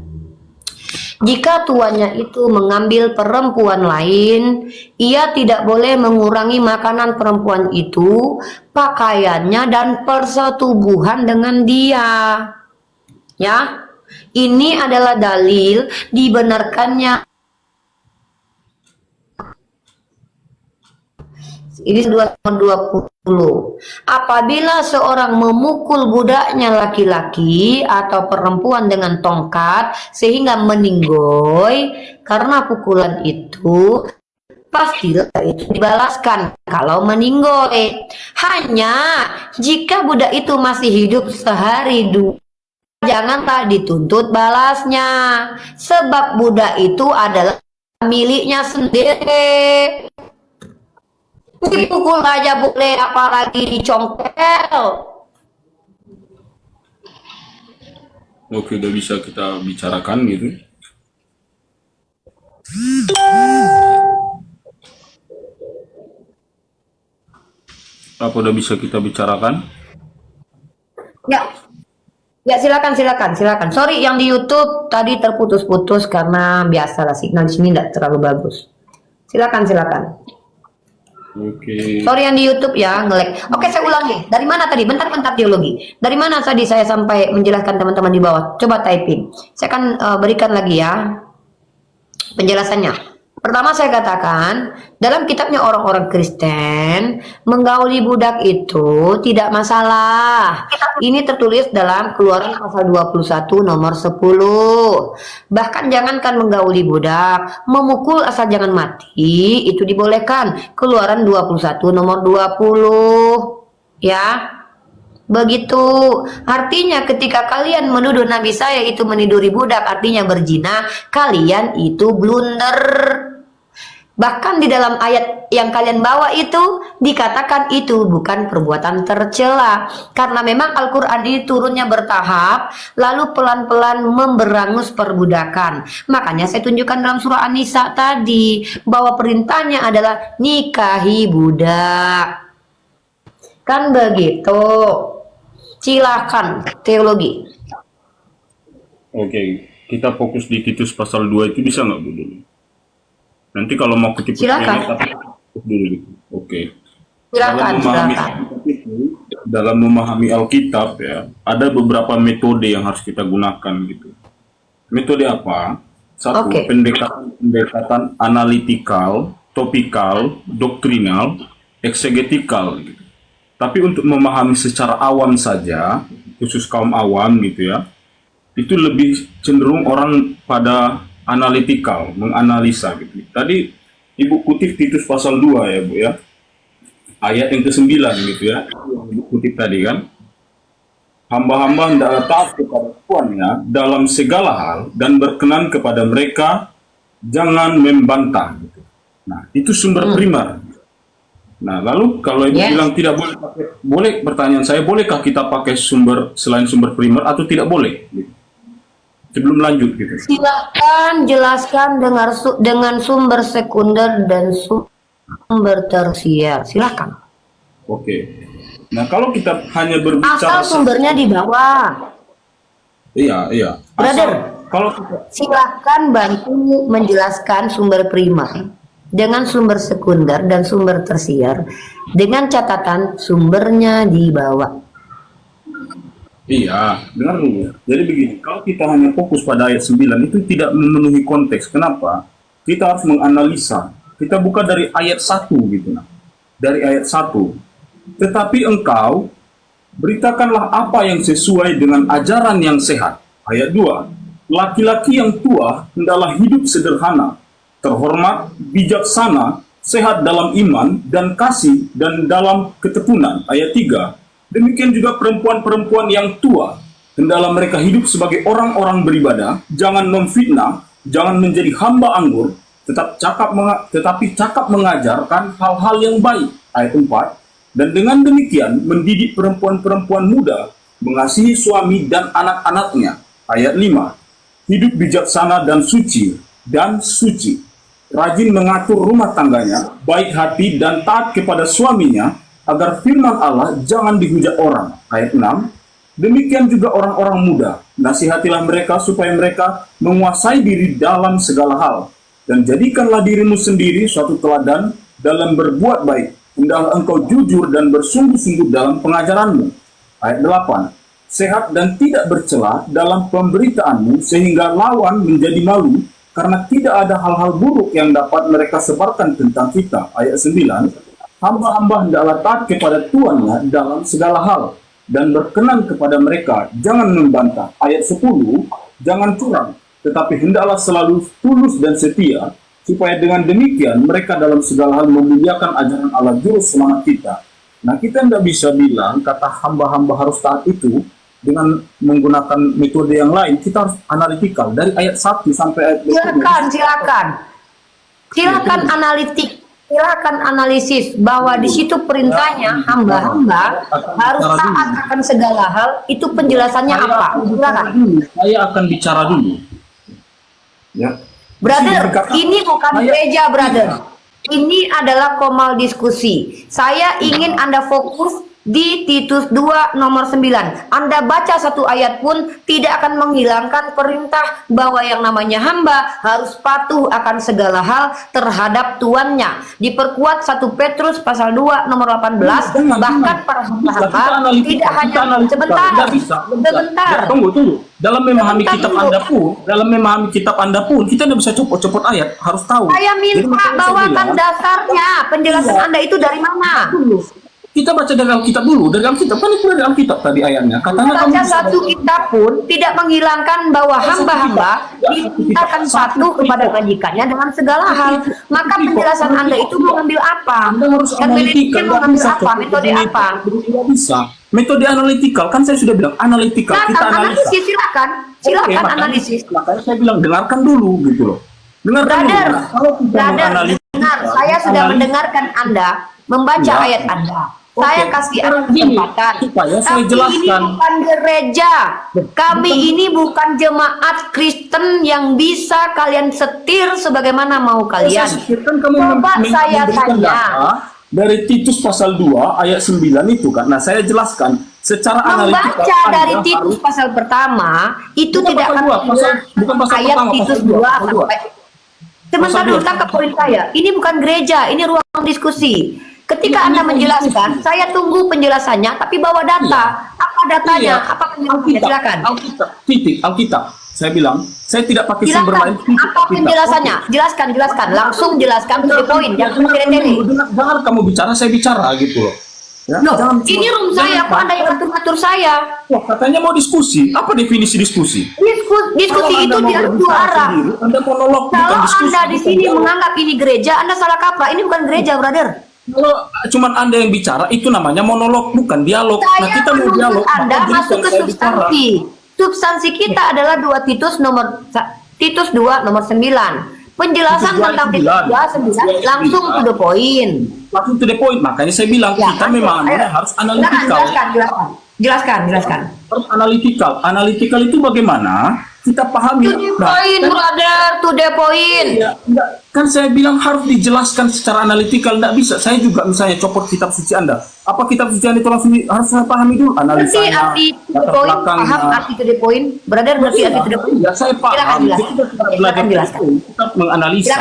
Jika tuannya itu mengambil perempuan lain, ia tidak boleh mengurangi makanan perempuan itu, pakaiannya dan persetubuhan dengan dia. Ya. Ini adalah dalil dibenarkannya. Ini 20 Apabila seorang memukul budaknya laki-laki atau perempuan dengan tongkat sehingga meninggoy, karena pukulan itu pastilah itu dibalaskan kalau meninggoy. Hanya jika budak itu masih hidup sehari dua, janganlah dituntut balasnya, sebab budak itu adalah miliknya sendiri. Dipukul aja boleh, apalagi dicongkel. Oke, udah bisa kita bicarakan gitu. Apa udah bisa kita bicarakan? Ya, ya silakan. Sorry yang di YouTube tadi terputus-putus karena biasalah signal di sini tidak terlalu bagus. Silakan. Oke. Sorry yang di YouTube ya nge-lag. Oke, saya ulangi. Dari mana tadi? Bentar teologi. Dari mana tadi saya sampai menjelaskan teman-teman di bawah? Coba typing. Saya akan berikan lagi ya penjelasannya. Pertama saya katakan, dalam kitabnya orang-orang Kristen, menggauli budak itu tidak masalah. Ini tertulis dalam Keluaran pasal 21 nomor 10. Bahkan jangankan menggauli budak, memukul asal jangan mati, itu dibolehkan. Keluaran 21 nomor 20. Ya. Begitu. Artinya ketika kalian menuduh Nabi saya itu meniduri budak, artinya berzina, kalian itu blunder. Bahkan di dalam ayat yang kalian bawa itu dikatakan itu bukan perbuatan tercela. Karena memang Al-Quran ini turunnya bertahap, lalu pelan-pelan memberangus perbudakan. Makanya saya tunjukkan dalam surah An-Nisa tadi bahwa perintahnya adalah nikahi budak. Kan begitu. Silakan teologi. Oke, kita fokus di Titus pasal 2 itu bisa nggak Bu dulu? Nanti kalau mau ketipu Silakan. dulu gitu. Oke. Silakan. Dalam memahami Alkitab ya, ada beberapa metode yang harus kita gunakan gitu. Metode apa? Satu, pendekatan analitikal, topikal, doktrinal, eksegetikal gitu. Tapi untuk memahami secara awam saja, khusus kaum awam gitu ya, itu lebih cenderung orang pada analitikal, menganalisa gitu. Tadi Ibu kutip Titus pasal 2 ya Bu ya, ayat yang ke-9 gitu ya, yang Ibu kutip tadi kan, hamba-hamba hendaklah taat kepada tuannya dalam segala hal dan berkenan kepada mereka, jangan membantah gitu. Nah itu sumber primer. Nah lalu kalau Ibu bilang tidak boleh pakai, boleh, pertanyaan saya, bolehkah kita pakai sumber selain sumber primer atau tidak boleh gitu? Sebelum lanjut gitu. Silakan jelaskan dengan sumber sekunder dan sumber tersier. Silakan. Oke. Nah, kalau kita hanya berbicara asal sumbernya di bawah. Iya. Brother, kalau kita, silakan bantu menjelaskan sumber primer dengan sumber sekunder dan sumber tersier dengan catatan sumbernya di bawah. iya, dengar dulu. Jadi begini, kalau kita hanya fokus pada ayat 9 itu tidak memenuhi konteks. Kenapa? Kita harus menganalisa. Kita buka dari ayat 1 gitu nah. Dari ayat 1. Tetapi engkau beritakanlah apa yang sesuai dengan ajaran yang sehat. Ayat 2. Laki-laki yang tua hendaklah hidup sederhana, terhormat, bijaksana, sehat dalam iman dan kasih dan dalam ketekunan. Ayat 3. Demikian juga perempuan-perempuan yang tua, hendaklah mereka hidup sebagai orang-orang beribadah, jangan memfitnah, jangan menjadi hamba anggur, tetapi cakap mengajarkan hal-hal yang baik. Ayat 4. Dan dengan demikian mendidik perempuan-perempuan muda, mengasihi suami dan anak-anaknya. Ayat 5. Hidup bijaksana dan suci, rajin mengatur rumah tangganya, baik hati dan taat kepada suaminya, agar firman Allah jangan dihujat orang. Ayat 6. Demikian juga orang-orang muda, nasihatilah mereka supaya mereka menguasai diri dalam segala hal, dan jadikanlah dirimu sendiri suatu teladan dalam berbuat baik. Hendaklah engkau jujur dan bersungguh-sungguh dalam pengajaranmu. Ayat 8. Sehat dan tidak bercela dalam pemberitaanmu, sehingga lawan menjadi malu, karena tidak ada hal-hal buruk yang dapat mereka sebarkan tentang kita. Ayat 9. hamba-hamba hendaklah taat kepada tuannya dalam segala hal dan berkenan kepada mereka, jangan membantah. Ayat 10, jangan curang, tetapi hendaklah selalu tulus dan setia, supaya dengan demikian mereka dalam segala hal memuliakan ajaran Allah juru selamat kita. Nah, kita tidak bisa bilang kata hamba-hamba harus taat itu dengan menggunakan metode yang lain. Kita harus analitikal dari ayat 1 sampai ayat 20. Silakan analitik, silakan analisis bahwa di situ perintahnya hamba-hamba harus taat akan segala hal. Itu penjelasannya apa? Silakan. Saya akan bicara dulu. Ya. Brother, ini bukan gereja, brother. Ini adalah komal diskusi. Saya ingin Anda fokus di Titus 2 nomor 9. Anda baca satu ayat pun tidak akan menghilangkan perintah bahwa yang namanya hamba harus patuh akan segala hal terhadap tuannya. Diperkuat 1 Petrus pasal 2 nomor 18. Bahkan para hamba tidak hanya sebentar. Tunggu. Dalam memahami kitab Anda pun, kita tidak bisa copot-copot ayat, harus tahu. Saya minta bawakan dasarnya. Penjelasan Anda itu dari mana? Kita baca dari Alkitab dulu, dari Alkitab kan itu dari Alkitab tadi ayatnya. Katanya baca satu kitab pun tidak menghilangkan bahwa hamba-hamba akan patuh kepada majikannya dengan segala hal. Maka penjelasan Anda itu mengambil apa? Anda harus Dan analitikal, mengambil apa? Metode apa? Tidak bisa. Metode analitikal kan saya sudah bilang analitikal. Kita analisis, silakan analisis. Makanya saya bilang dengarkan dulu gitu loh. Brother, benar. Saya sudah mendengarkan Anda membaca ayat Anda. Saya kasih Anda kesempatan. Tapi ini bukan gereja. Kami ini bukan jemaat Kristen yang bisa kalian setir sebagaimana mau kalian. Coba saya tanya. Dari Titus pasal 2 ayat 9 itu kan. Nah, saya jelaskan secara analitikal. Membaca dari Titus pasal pertama itu tidak akan bukan pasal ayat pertama, Titus pasal 2 pasal sampai. Sebentar dulu, tangkap poin saya. Ini bukan gereja, ini ruang diskusi. Ketika Anda menjelaskan, saya tunggu penjelasannya, tapi bawa data. Apa datanya? Apa penjelasannya? Silakan. Alkitab. Saya bilang, saya tidak pakai sumber lain. Apa penjelasannya? Jelaskan. Langsung jelaskan to the point. Jangan tele-tele. Jangan kamu bicara, saya bicara gitu loh. Ya, ini room saya, kok Anda yang atur-atur saya? Wah, katanya mau diskusi. Apa definisi diskusi? Diskusi itu tidak dua arah. Anda monolog, kalau diskusi, Anda di sini menganggap ini gereja, Anda salah kaprah. Ini bukan gereja, brother. Kalau cuman Anda yang bicara, itu namanya monolog, bukan dialog. Saya kita mau dialog. Anda masuk ke substansi. Substansi kita adalah 2 Titus 2 nomor 9. Penjelasan tentang Titus 2 langsung to the point. Langsung to the point. Makanya saya bilang kita memang harus analitikal. Jelaskan. Harus analitikal. Analitikal itu bagaimana? Kita pahami. To the point, brother. To the point. Ya, kan saya bilang harus dijelaskan secara analitikal. Tidak bisa. Saya juga misalnya copot kitab suci Anda. Apa kitab suci Anda itu langsung harus saya pahami dulu. Analisanya. Arti to the point. Paham arti to the point? Brother, berarti arti to the point. Ya, saya paham. Silakan jelaskan. Kita menganalisa.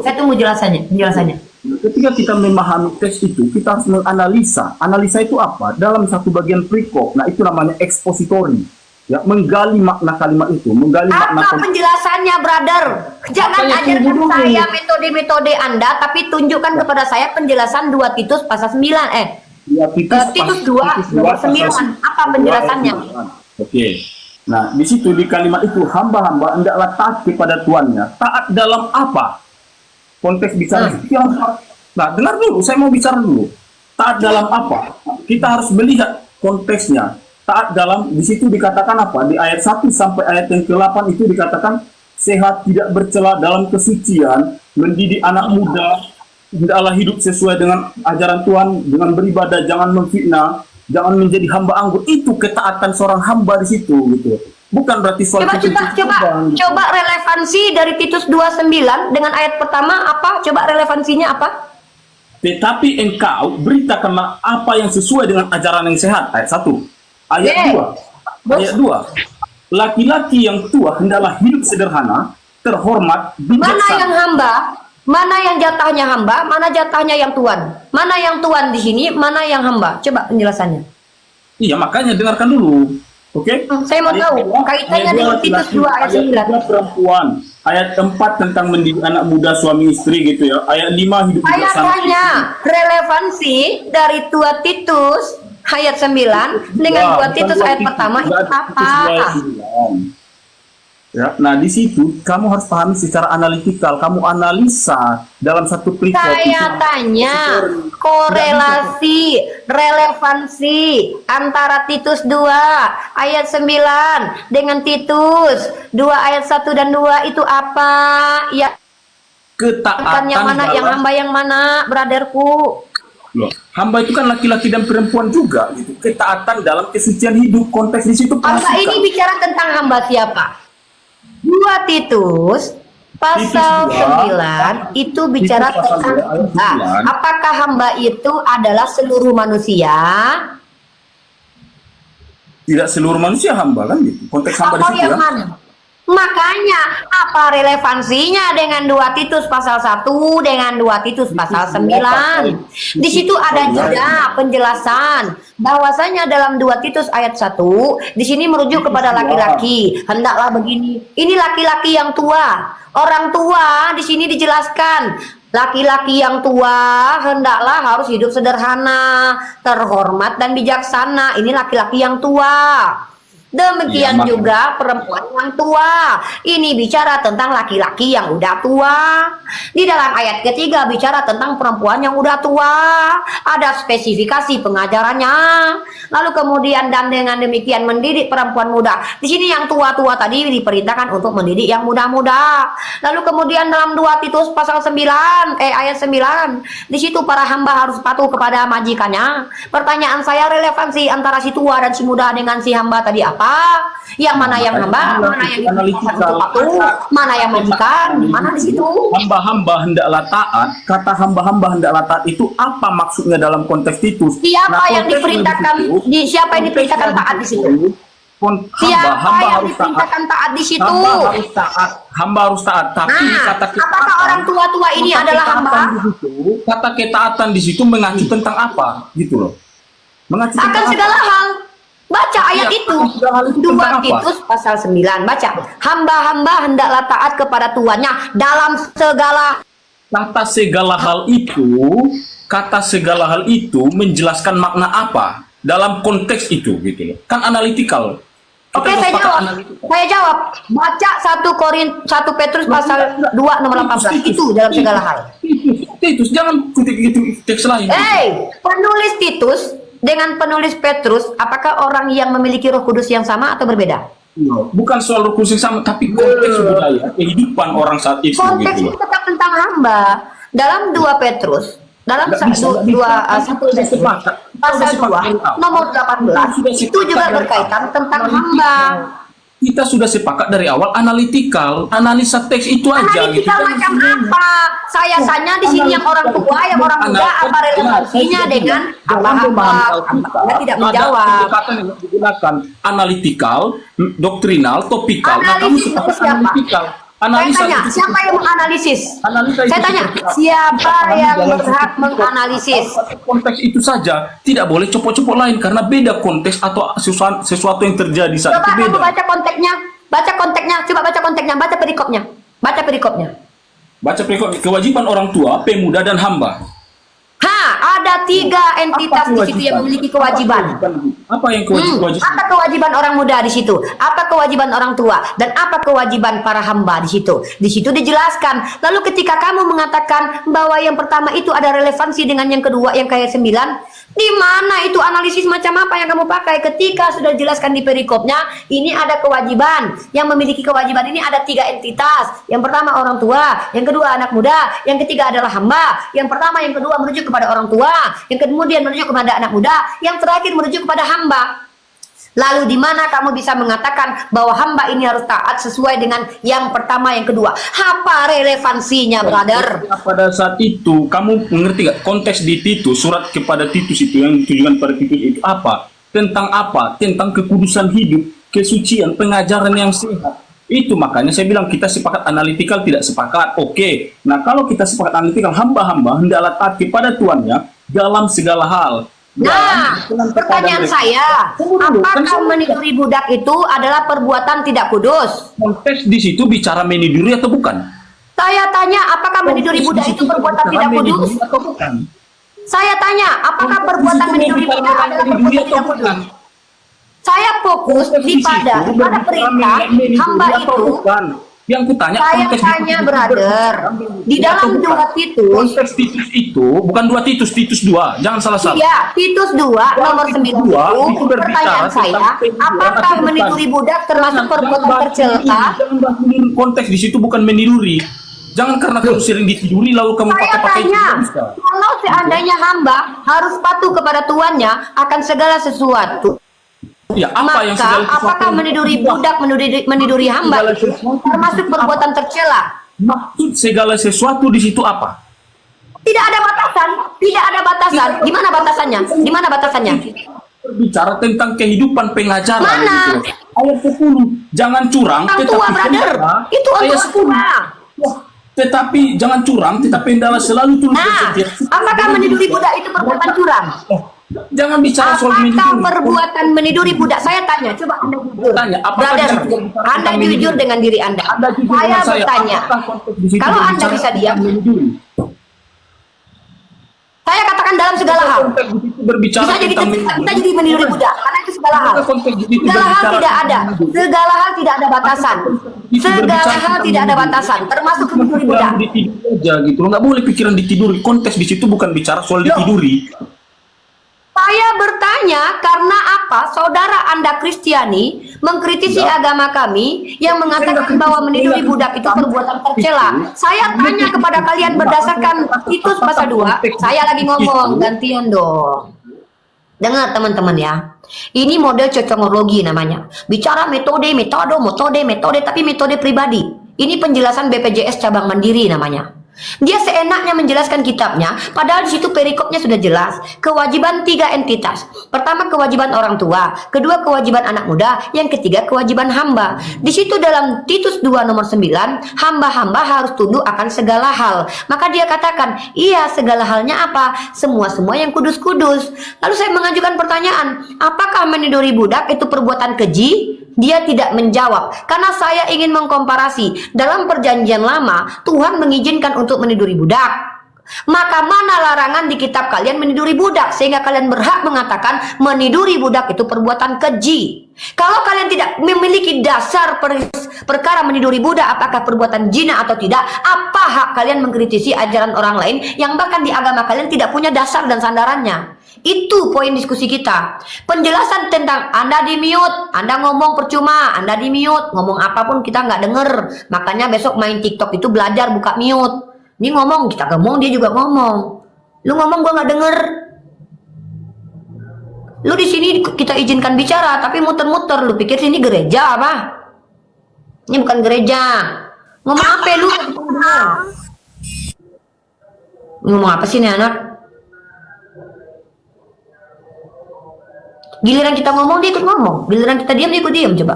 Saya tunggu penjelasannya. Ketika kita memahami teks itu, kita harus menganalisa. Analisa itu apa? Dalam satu bagian perikop. Nah, itu namanya ekspositori. Ya, menggali makna kalimat itu, apa penjelasannya, brother? Jangan ajarkan saya metode-metode Anda, tapi tunjukkan kepada saya penjelasan 2 Titus pasal 9. Ya, Titus 2 nomor 9. Apa penjelasannya? Oke. Nah, di situ di kalimat itu hamba-hamba hendaklah taat kepada tuannya. Taat dalam apa? Konteks bicara. Nah, dengar dulu, saya mau bicara dulu. Taat dalam apa? Kita harus melihat konteksnya. Taat dalam, di situ dikatakan apa? Di ayat 1 sampai ayat yang ke-8 itu dikatakan sehat, tidak bercela dalam kesucian, mendidik anak muda, hendaklah hidup sesuai dengan ajaran Tuhan, dengan beribadah, jangan memfitnah, jangan menjadi hamba anggur. Itu ketaatan seorang hamba di situ gitu. Bukan berarti soal coba relevansi dari Titus 2:9 dengan ayat pertama apa? Coba relevansinya apa? Tetapi engkau beritakanlah apa yang sesuai dengan ajaran yang sehat. Ayat 1. Ayat 2. Laki-laki yang tua hendaklah hidup sederhana, terhormat, bijaksana. Mana yang hamba? Mana yang jatahnya hamba? Mana jatahnya yang tuan? Mana yang tuan di sini? Mana yang hamba? Coba penjelasannya. Iya, makanya dengarkan dulu. Oke? Saya mau tahu kaitannya dengan Titus 2 ayat 9. ayat 4 tentang mendidik anak muda suami istri gitu ya. Ayat 5 hidup Saya bersama. tanya relevansi dari 2 Titus ayat 9 dengan 2 Titus ayat pertama itu apa? Ya, nah di situ kamu harus pahami secara analitikal, kamu analisa dalam satu perikop. Saya tanya korelasi, relevansi antara Titus 2 ayat 9 dengan Titus 2 ayat 1 dan 2 itu apa? Ya, Ketaatan yang mana, yang hamba yang mana, brotherku? Loh, hamba itu kan laki-laki dan perempuan juga gitu. Ketaatan dalam kesucian hidup, konteks di situ Hamba ini bicara tentang hamba siapa? 2 Titus pasal Titus 9 itu bicara Titus pasal tentang 2 ayat hamba. 9. Apakah hamba itu adalah seluruh manusia? Tidak seluruh manusia hamba kan gitu. Konteks hamba di Atau situ yang ya. mana? Makanya apa relevansinya dengan 2 Titus pasal 1 dengan 2 Titus pasal 9? Di situ ada juga penjelasan bahwasanya dalam 2 Titus ayat 1 di sini merujuk kepada laki-laki. Hendaklah begini. Ini laki-laki yang tua. Orang tua di sini dijelaskan laki-laki yang tua hendaklah harus hidup sederhana, terhormat dan bijaksana. Ini laki-laki yang tua. Demikian Iya, juga perempuan yang tua. Ini bicara tentang laki-laki yang udah tua. Di dalam ayat ketiga bicara tentang perempuan yang udah tua. Ada spesifikasi pengajarannya. Lalu kemudian dan dengan demikian mendidik perempuan muda. Di sini yang tua-tua tadi diperintahkan untuk mendidik yang muda-muda. Lalu kemudian dalam 2 Titus pasal 9 ayat 9 di situ para hamba harus patuh kepada majikannya. Pertanyaan saya relevansi antara si tua dan si muda dengan si hamba tadi apa? Yang mana yang hamba, mana yang patuh, mana yang majikan, di mana di situ? Hamba-hamba hendaklah taat. Kata hamba-hamba hendaklah taat itu apa maksudnya dalam konteks Titus? Siapa yang konteks diperintahkan siapa yang diperintahkan taat di situ? Siapa yang diperintahkan taat di situ? Hamba harus taat. Tapi kata ketaatan, apakah orang tua-tua ini kata adalah hamba? ketaatan di situ, kata ketaatan di situ mengacu tentang apa? Gitu loh. Mengacu Akan tentang segala apa? hal. Baca ayat Iya, itu. akan segala hal itu 2 tentang apa? Titus pasal 9. Baca. Hamba-hamba hendaklah taat kepada tuannya dalam segala. Kata segala hal itu menjelaskan makna apa dalam konteks itu gitu loh. Kan analitikal. Oke, saya jawab. Saya jawab. Baca 1 Petrus pasal 2 nomor 18. Itu dalam segala hal. Titus, jangan kutip teks lain. Penulis Titus dengan penulis Petrus, apakah orang yang memiliki Roh Kudus yang sama atau berbeda? Bukan soal Roh Kudus yang sama, tapi konteks budaya kehidupan orang saat itu. Konteks gitu itu tetap tentang hamba. Dalam 2 Petrus, dalam 1 Petrus pasal 2 nomor 18 itu juga berkaitan tentang hamba. Kita sudah sepakat dari awal analitikal, analisa teks itu aja. Analitikal macam apa? Saya tanya di sini yang orang tua, yang orang muda, apa relevansinya dengan apa? Anda tidak menjawab. Pendekatan yang digunakan analitikal, doktrinal, topikal. Nah, kamu Analisis itu sepakat siapa? analitikal. Saya Analisa tanya, itu siapa yang menganalisis? Analisa itu Saya tanya, seperti apa? siapa yang Dalam berhak satu menganalisis? konteks itu saja, tidak boleh copot-copot lain karena beda konteks atau sesuatu yang terjadi saat Coba itu kamu beda. baca konteksnya, coba baca konteksnya, baca perikopnya. Baca perikop kewajiban orang tua, pemuda dan hamba. Ada 3 entitas di situ yang memiliki kewajiban. Apa yang kewajiban? Apa kewajiban orang muda di situ? Apa kewajiban orang tua? Dan apa kewajiban para hamba di situ? Di situ dijelaskan. Lalu ketika kamu mengatakan bahwa yang pertama itu ada relevansi dengan yang kedua, yang kayak 9, di mana itu analisis macam apa yang kamu pakai? Ketika sudah dijelaskan di perikopnya, ini ada kewajiban. Yang memiliki kewajiban ini ada 3 entitas. Yang pertama orang tua, yang kedua anak muda, yang ketiga adalah hamba. Yang pertama, yang kedua merujuk kepada orang tua, yang kemudian merujuk kepada anak muda, yang terakhir merujuk kepada hamba. Lalu di mana kamu bisa mengatakan bahwa hamba ini harus taat sesuai dengan yang pertama, yang kedua? Apa relevansinya, brother? Pada saat itu, kamu mengerti gak konteks di Titus, surat kepada Titus itu yang ditujukan pada Titus itu apa? Tentang apa? Tentang kekudusan hidup, kesucian, pengajaran yang sehat. Itu makanya saya bilang kita sepakat analitikal, tidak sepakat. Oke. Nah, kalau kita sepakat analitikal, hamba-hamba hendaklah taat kepada tuannya dalam segala hal. Nah, pertanyaan saya, apakah meniduri budak itu adalah perbuatan tidak kudus? Konteks di situ bicara meniduri atau bukan? Saya tanya, apakah meniduri budak itu perbuatan tidak kudus? Atau bukan? Saya tanya, apakah perbuatan meniduri budak adalah perbuatan tidak kudus? Saya fokus pada perintah hamba itu. Yang kutanya Saya tanya, brother, di dalam 2 Titus, konteks Titus itu bukan 2 Titus, Titus 2. Jangan salah salah. iya, Titus 2 nomor 9 itu, pertanyaan saya, apakah meniduri budak termasuk perbuatan tercela? Jangan bahas meniduri, konteks di situ bukan meniduri. Jangan karena kamu sering ditiduri lalu kamu Saya pakai-pakai itu. tanya, Bisa. kalau seandainya hamba harus patuh kepada tuannya akan segala sesuatu, Ya, apa yang maka segala sesuatu apakah meniduri budak, meniduri hamba itu termasuk perbuatan tercela? Maksud segala sesuatu di situ apa? Tidak ada batasan, tidak ada batasan. Di mana batasannya? Di mana batasannya? Berbicara tentang kehidupan pengajaran. Mana? Gitu. Ayat 10. Jangan curang, Orang tua, brother. Itu Ayat orang tua. 10. Wah, tetapi jangan curang, tetapi hendaklah selalu tulus Nah, bersetia. apakah meniduri budak itu perbuatan curang? Oh, jangan bicara soal Apakah meniduri. perbuatan meniduri budak? Saya tanya, coba Anda jujur. Tanya, apakah Brother, di situ berbicara Anda tentang jujur meniduri? dengan diri Anda. Anda jujur Saya dengan saya, bertanya, apakah konteks di situ kalau Anda berbicara bisa tentang diam, meniduri? saya katakan dalam segala hal. Konteks di situ berbicara Bisa jadi tentang bisa jadi meniduri budak, karena itu segala hal. Apakah konteks di situ Segala hal berbicara tidak ada. tentang meniduri? Segala hal tidak ada batasan. Segala hal tidak ada batasan, termasuk meniduri budak. Ditiduri aja gitu, nggak boleh pikiran ditiduri. Konteks di situ bukan bicara soal ditiduri. Saya bertanya karena apa saudara Anda Kristiani mengkritisi agama kami yang mengatakan bahwa meniduri budak itu perbuatan tercela. Saya tanya kepada kalian berdasarkan Titus pasal 2, saya lagi ngomong, gantian dong. Dengar teman-teman ya. Ini model cocokologi namanya. Bicara metode, tapi metode pribadi. Ini penjelasan BPJS cabang Mandiri namanya. Dia seenaknya menjelaskan kitabnya, padahal di situ perikopnya sudah jelas. Kewajiban 3 entitas. Pertama kewajiban orang tua, kedua kewajiban anak muda, yang ketiga kewajiban hamba. Di situ dalam Titus 2 nomor 9, hamba-hamba harus tunduk akan segala hal. Maka dia katakan, iya segala halnya apa? Semua-semua yang kudus-kudus. Lalu saya mengajukan pertanyaan, apakah meniduri budak itu perbuatan keji? Dia tidak menjawab karena saya ingin mengkomparasi. Dalam perjanjian lama Tuhan mengizinkan untuk meniduri budak. Maka mana larangan di kitab kalian meniduri budak sehingga kalian berhak mengatakan meniduri budak itu perbuatan keji? Kalau kalian tidak memiliki dasar perkara meniduri budak apakah perbuatan zina atau tidak, apa hak kalian mengkritisi ajaran orang lain yang bahkan di agama kalian tidak punya dasar dan sandarannya? Itu poin diskusi kita. Penjelasan tentang Anda di mute, Anda ngomong percuma, Anda di mute, ngomong apapun kita nggak denger. Makanya besok main TikTok itu belajar buka mute. Ini ngomong, kita ngomong, dia juga ngomong. Lu ngomong gua nggak denger. Lu di sini kita izinkan bicara, tapi muter-muter. Lu pikir sini gereja apa? Ini bukan gereja. Ngomong apa lu? Ngomong apa sih nih anak? Giliran kita ngomong dia ikut ngomong, giliran kita diam dia ikut diam. Coba.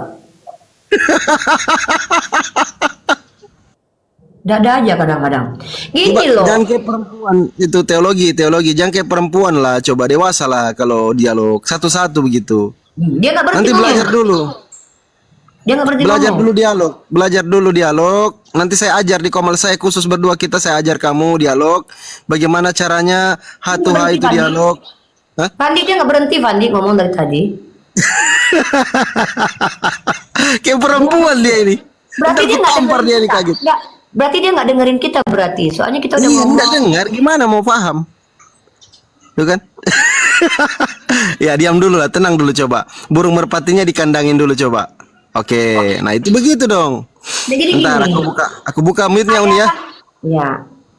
Dada aja kadang-kadang. Gini Coba, loh. jangan kayak perempuan itu teologi jangan kayak perempuan lah, coba dewasa lah kalau dialog satu-satu begitu. Dia nggak berhenti Nanti belajar ngomong. dulu, Dia nggak berhenti belajar ngomong. dulu dialog. Nanti saya ajar di komal saya khusus berdua kita, saya ajar kamu dialog. Bagaimana caranya hatu ha itu dialog. Hah? Fandi dia nggak berhenti, Fandi ngomong dari tadi. Kayak perempuan dia ini. Berarti Ntar dia ku nggak tampar dengerin dia ini kita. kaget. Nggak, berarti dia nggak dengerin kita berarti. Soalnya kita udah Iya, ngomong. enggak dengar, gimana mau paham? Tuh kan? Ya diam dulu lah, tenang dulu coba. Burung merpatinya dikandangin dulu coba. Oke, nah itu begitu dong. Nah, jadi Ntar gini. aku buka mute-nya Uni ya. Ya,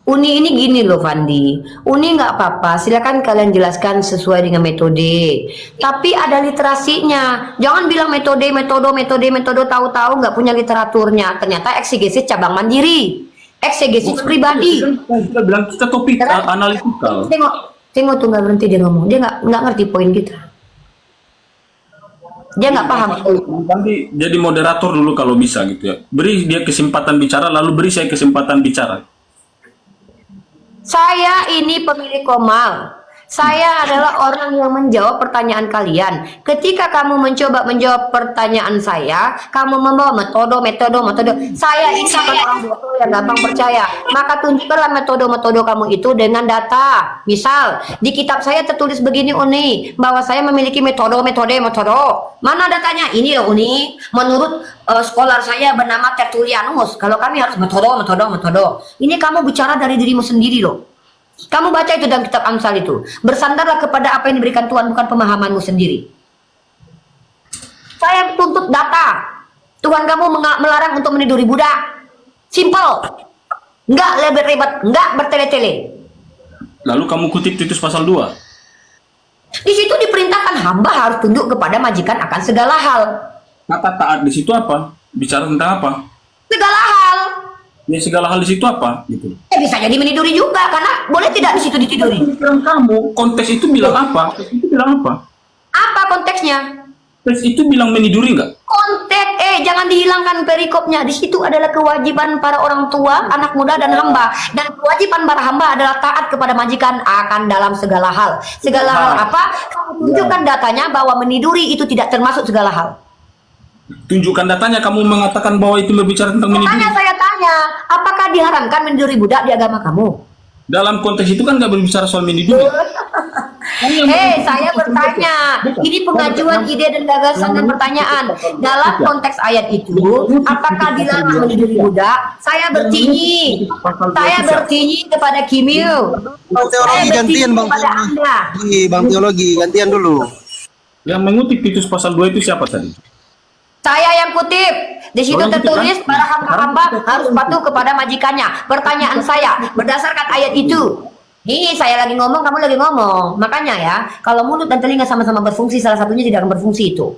Uni ini gini loh Fandi. Uni nggak apa-apa, silakan kalian jelaskan sesuai dengan metode. Tapi ada literasinya. Jangan bilang metode tahu-tahu nggak punya literaturnya. Ternyata eksegesis cabang mandiri, eksegesis pribadi. Kita bilang kita topik Karena- analitikal. Tengok tuh nggak berhenti dia ngomong. Dia nggak ngerti poin kita. Dia nggak paham. Nanti jadi moderator dulu kalau bisa gitu ya. Beri dia kesempatan bicara, lalu beri saya kesempatan bicara. Saya ini pemilik Komal. Saya adalah orang yang menjawab pertanyaan kalian. Ketika kamu mencoba menjawab pertanyaan saya, kamu membawa metode. Saya ini bukan orang bodoh yang gampang percaya. Maka tunjukkanlah metode kamu itu dengan data. Misal, di kitab saya tertulis begini Uni, bahwa saya memiliki metode. Mana datanya? Ini loh Uni. Menurut sekolah saya bernama Tertullianus. Kalau kami harus metode. Ini kamu bicara dari dirimu sendiri loh. Kamu baca itu dalam kitab Amsal itu. Bersandarlah kepada apa yang diberikan Tuhan, bukan pemahamanmu sendiri. Saya tuntut data. Tuhan kamu melarang untuk meniduri budak. Simple. Enggak ribet, enggak bertele-tele. Lalu kamu kutip Titus pasal 2. Di situ diperintahkan hamba harus tunduk kepada majikan akan segala hal. Kata taat di situ apa? Bicara tentang apa? Segala hal. Ya segala hal di situ apa? Gitu. Bisa jadi meniduri juga, karena boleh tidak di situ ditiduri. Pikiran kamu, konteks itu bilang apa? Konteks itu bilang apa? Apa konteksnya? Konteks itu bilang meniduri nggak? Konteks, jangan dihilangkan perikopnya. Di situ adalah kewajiban para orang tua, anak muda dan hamba. Dan kewajiban para hamba adalah taat kepada majikan akan dalam segala hal. Segala hal apa? Kamu tunjukkan datanya bahwa meniduri itu tidak termasuk segala hal. Tunjukkan datanya, kamu mengatakan bahwa itu berbicara tentang meniduri. Makanya saya tanya, apakah diharamkan meniduri budak di agama kamu? Dalam konteks itu kan nggak berbicara soal meniduri. Saya bertanya, ini pengajuan ide dan gagasan dan pertanyaan. Dalam konteks ayat itu, apakah dilarang meniduri budak? Saya bertanya kepada Kimil. Bang teologi gantian Bang kepada Anda. Bang teologi gantian dulu. Yang mengutip Titus pasal 2 itu siapa tadi? Saya yang kutip. Di situ tertulis para hamba-hamba harus patuh kepada majikannya. Pertanyaan saya berdasarkan ayat itu. Ini saya lagi ngomong, kamu lagi ngomong. Makanya ya, kalau mulut dan telinga sama-sama berfungsi, salah satunya tidak akan berfungsi itu.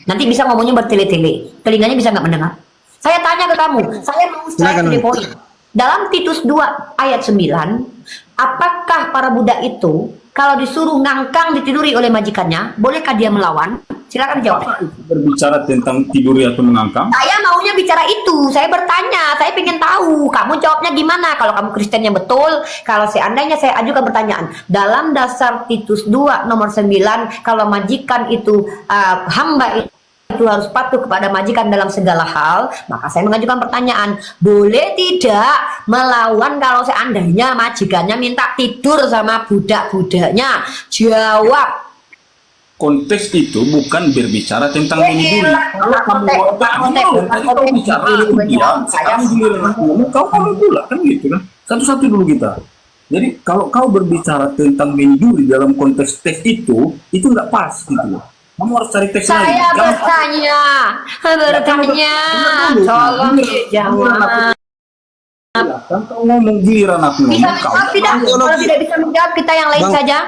Nanti bisa ngomongnya bertele-tele. Telinganya bisa nggak mendengar. Saya tanya ke kamu, saya mau straight to the point. Dalam Titus 2 ayat 9, apakah para budak itu kalau disuruh ngangkang ditiduri oleh majikannya, bolehkah dia melawan? Silakan jawab. Berbicara tentang tiduri atau mengangkang? Saya maunya bicara itu. Saya bertanya, saya ingin tahu. Kamu jawabnya gimana? Kalau kamu Kristen yang betul, kalau seandainya saya ajukan pertanyaan. Dalam dasar Titus 2 nomor 9, kalau majikan itu hamba itu harus patuh kepada majikan dalam segala hal, maka saya mengajukan pertanyaan, boleh tidak melawan kalau seandainya majikannya minta tidur sama budak-budaknya? Jawab. Konteks itu bukan berbicara tentang meniduri. Kalau kamu kamu pula kan gitu kan. Satu-satu dulu kita. Jadi kalau kau berbicara tentang meniduri dalam konteks teks itu nggak pas gitu loh. Kamu harus cari teks lain. Saya bertanya, tolong dijawab. Kan kau ngomong giliran aku Bisa ngomong. menjawab tidak? Kalau tidak bisa menjawab, kita yang lain saja.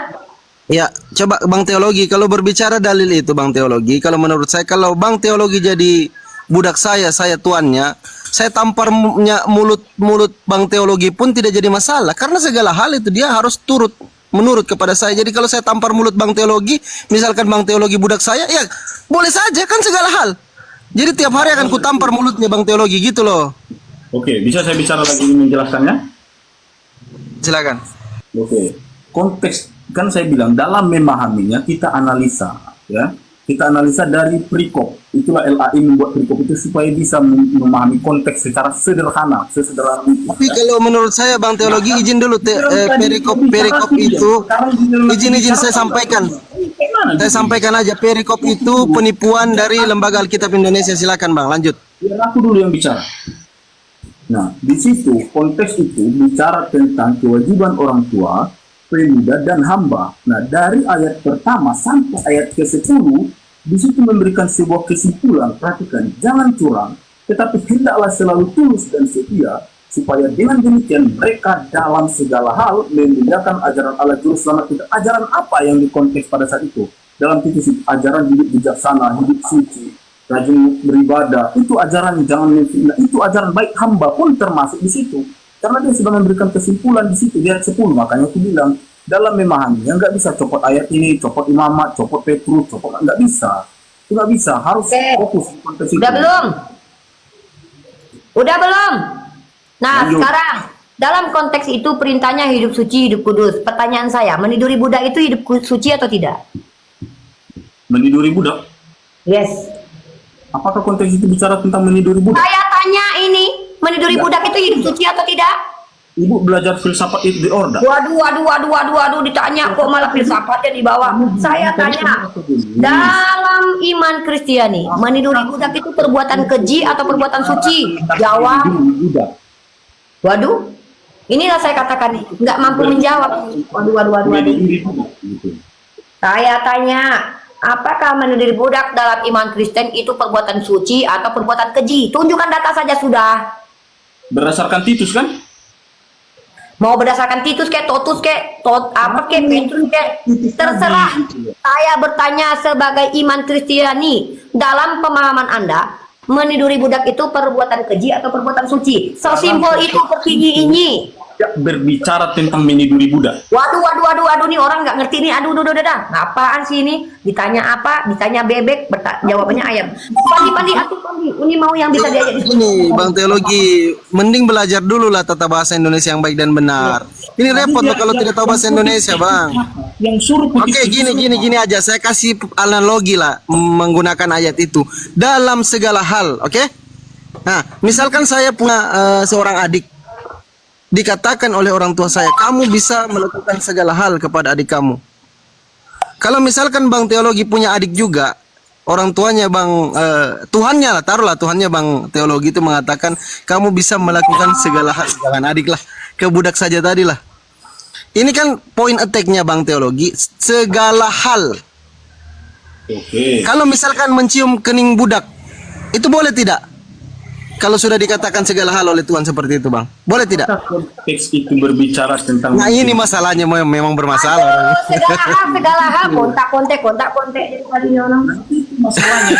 Ya, coba Bang Teologi, kalau berbicara dalil itu Bang Teologi, kalau menurut saya, kalau Bang Teologi jadi budak saya tuannya, saya tamparnya mulut Bang Teologi pun tidak jadi masalah, karena segala hal itu dia harus menurut kepada saya. Jadi kalau saya tampar mulut Bang Teologi, misalkan Bang Teologi budak saya, ya boleh saja kan segala hal. Jadi tiap hari akan ku tampar mulutnya Bang Teologi gitu loh. Oke, bisa saya bicara lagi menjelaskannya? Silakan. Oke, konteks kan saya bilang dalam memahaminya kita analisa, ya. Kita analisa dari perikop. Itulah LAI membuat perikop itu supaya bisa memahami konteks secara sederhana, sesederhana itu. Tapi kalau menurut saya Bang Teologi izin dulu perikop itu izin saya sampaikan. Saya sampaikan aja perikop itu penipuan dari Lembaga Alkitab Indonesia. Silakan Bang, lanjut. Biar aku dulu yang bicara. Nah, di situ konteks itu bicara tentang kewajiban orang tua, pemuda dan hamba. Nah, dari ayat pertama sampai ayat ke-10 di situ memberikan sebuah kesimpulan. Perhatikan, jangan curang, tetapi hendaklah selalu tulus dan setia, supaya dengan demikian mereka dalam segala hal memuliakan ajaran Allah Juru Selamat kita. Ajaran apa yang dikonteks pada saat itu? Dalam Titus itu ajaran hidup bijaksana, hidup suci, rajin beribadah. Itu ajaran jangan memfitnah. Itu ajaran baik, hamba pun termasuk di situ. Karena dia sudah memberikan kesimpulan di situ di ayat 10. Makanya aku bilang dalam memahaminya nggak bisa copot ayat ini, copot imamat, copot Petrus, copot nggak bisa. Itu nggak bisa. Harus fokus di konteks itu. Udah belum? Nah, Lanjut. sekarang Dalam konteks itu perintahnya hidup suci, hidup kudus. Pertanyaan saya, meniduri budak itu hidup suci atau tidak? Meniduri budak? Yes. Apakah konteks itu bicara tentang meniduri budak? Saya tanya ini, meniduri budak itu hidup suci atau tidak? Ibu belajar filsafat itu di Orda. Waduh, ditanya kok malah filsafatnya di bawah. Saya tanya, dalam iman Kristiani, meniduri budak itu perbuatan keji atau perbuatan suci? Jawab. Waduh, inilah saya katakan nggak mampu menjawab. Waduh. Saya tanya, apakah meniduri budak dalam iman Kristen itu perbuatan suci atau perbuatan keji? Tunjukkan data saja sudah. Berdasarkan Titus kan? Mau berdasarkan Titus kayak Totus kayak Petrus kayak terserah. Saya bertanya sebagai iman Kristiani, dalam pemahaman Anda, meniduri budak itu perbuatan keji atau perbuatan suci? Sesimpel itu seperti ini. Tidak berbicara tentang meniduri budak. Waduh, nih orang nggak ngerti nih. Aduh, apaan sih ini? Ditanya apa? Ditanya bebek, jawabannya ayam. Pandi, ini mau yang bisa diajak diskusi. Ini Bang Teologi, mending belajar dulu lah tata bahasa Indonesia yang baik dan benar. Ini repot loh kalau tidak tahu bahasa Indonesia, Bang. Yang suruh Oke, gini aja. Saya kasih analogi lah menggunakan ayat itu dalam segala hal, oke? Nah, misalkan saya punya seorang adik, dikatakan oleh orang tua saya, kamu bisa melakukan segala hal kepada adik kamu. Kalau misalkan Bang Teologi punya adik juga, orang tuanya Bang Tuhannya lah, taruhlah Tuhannya Bang Teologi itu mengatakan kamu bisa melakukan segala hal, jangan adik lah, ke budak saja tadi lah. Ini kan point attack-nya Bang Teologi, segala hal. Oke. Kalau misalkan mencium kening budak, itu boleh tidak? Kalau sudah dikatakan segala hal oleh Tuhan seperti itu, Bang, boleh tidak? Teks itu berbicara tentang. Nah, ini masalahnya memang bermasalah. Segala hal, kontak-kontek jadi kali orang. Masalahnya,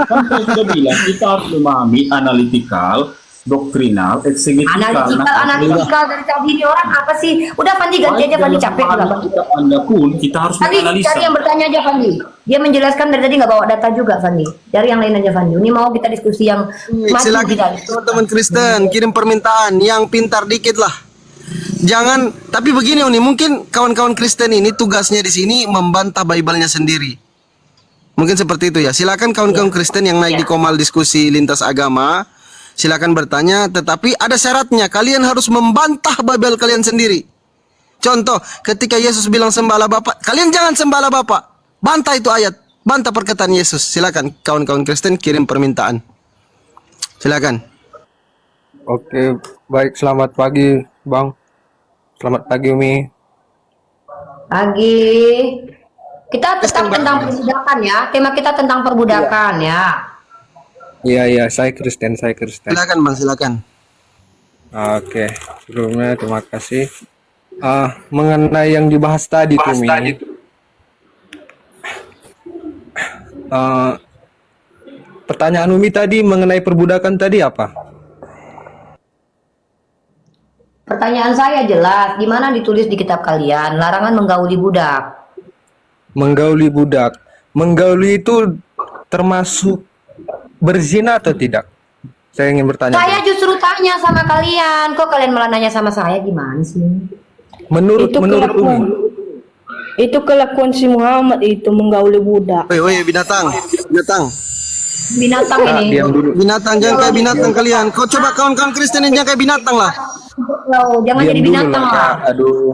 kan saya sudah bilang kita harus memahami analitikal, doktrinal, eksegetikal. Analitikal dari tadi ini orang apa sih? Udah Fandi ganti aja, Fandi capek juga, Bang. Anda pun kita harus Fandi, menganalisa. cari yang bertanya aja, Fandi. Dia menjelaskan dari tadi nggak bawa data juga, Fandi. Cari yang lain aja, Fandi. Ini mau kita diskusi yang Silakan teman-teman Kristen kirim permintaan yang pintar dikit lah. Jangan, tapi begini Uni, mungkin kawan-kawan Kristen ini tugasnya di sini membantah Bible-nya sendiri. Mungkin seperti itu ya. Silakan kawan-kawan Kristen yang naik di Komal diskusi lintas agama, silakan bertanya, tetapi ada syaratnya. Kalian harus membantah Bible kalian sendiri. Contoh, ketika Yesus bilang sembahlah Bapa, kalian jangan sembahlah Bapa. Bantah itu ayat, bantah perkataan Yesus. Silakan kawan-kawan Kristen kirim permintaan. Silakan. Oke, baik. Selamat pagi, Bang. Selamat pagi, Umi. Pagi. Kita tetap tentang perbudakan ya. Tema kita tentang perbudakan ya. Iya, saya Kristen. Silakan Bang, silakan. Oke, sebelumnya terima kasih. Mengenai yang dibahas tadi tuh, Mi. Pertanyaan Umi tadi mengenai perbudakan tadi apa? Pertanyaan saya jelas, di mana ditulis di kitab kalian larangan menggauli budak? Menggauli budak. Menggauli itu termasuk berzina atau tidak? Saya ingin bertanya. Saya justru tanya sama kalian, kok kalian malah nanya sama saya, gimana sih? Menurut Umi. Itu kelakuan si Muhammad itu menggauli budak. Woi, binatang. Binatang ini. Diam dulu. Binatang, jangan kayak binatang kalian. Kau coba kawan-kawan Kristen yang jangan kayak binatang lah. Jangan Diam jadi dulu binatang lah. lah. Aduh.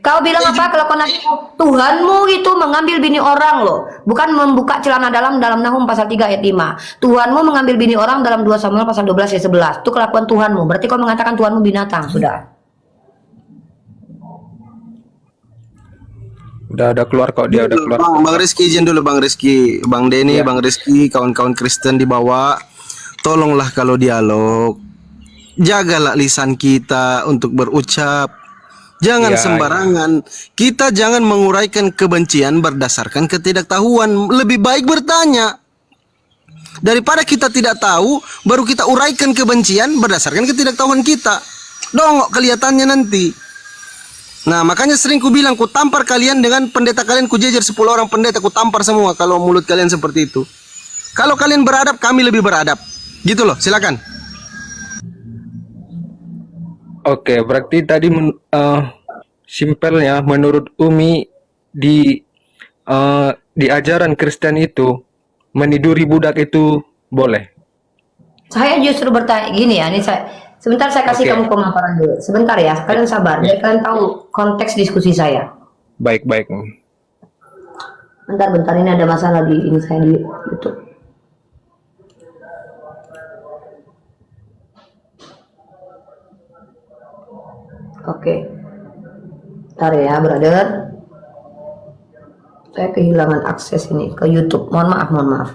Kau bilang apa kelakuan Tuhanmu itu mengambil bini orang loh, bukan membuka celana dalam Nahum pasal 3 ayat 5. Tuhanmu mengambil bini orang dalam 2 Samuel pasal 12 ayat 11. Itu kelakuan Tuhanmu. Berarti kau mengatakan Tuhanmu binatang, sudah. Udah keluar kok, dia udah keluar. Bang Rizky izin dulu Bang Rizky, Bang Denny, Bang Rizky, kawan-kawan Kristen di bawah. Tolonglah kalau dialog, jagalah lisan kita untuk berucap. Jangan sembarangan. Kita jangan menguraikan kebencian berdasarkan ketidaktahuan. Lebih baik bertanya. Daripada kita tidak tahu, baru kita uraikan kebencian berdasarkan ketidaktahuan kita. Dongok kelihatannya nanti. Nah, makanya sering ku bilang, ku tampar kalian dengan pendeta kalian, ku jejer 10 orang pendeta, ku tampar semua kalau mulut kalian seperti itu. Kalau kalian beradab, kami lebih beradab. Gitu loh, silakan. Oke, berarti tadi simpelnya menurut Umi di ajaran Kristen itu meniduri budak itu boleh. Saya justru bertanya gini ya, ini sebentar saya kasih Oke. kamu pemaparan dulu. Sebentar ya, kalian sabar, biar kalian tahu konteks diskusi saya. Baik-baik. Bentar, ini ada masalah di ini saya di YouTube. Oke. Bentar ya, brother. Saya kehilangan akses ini ke YouTube. Mohon maaf.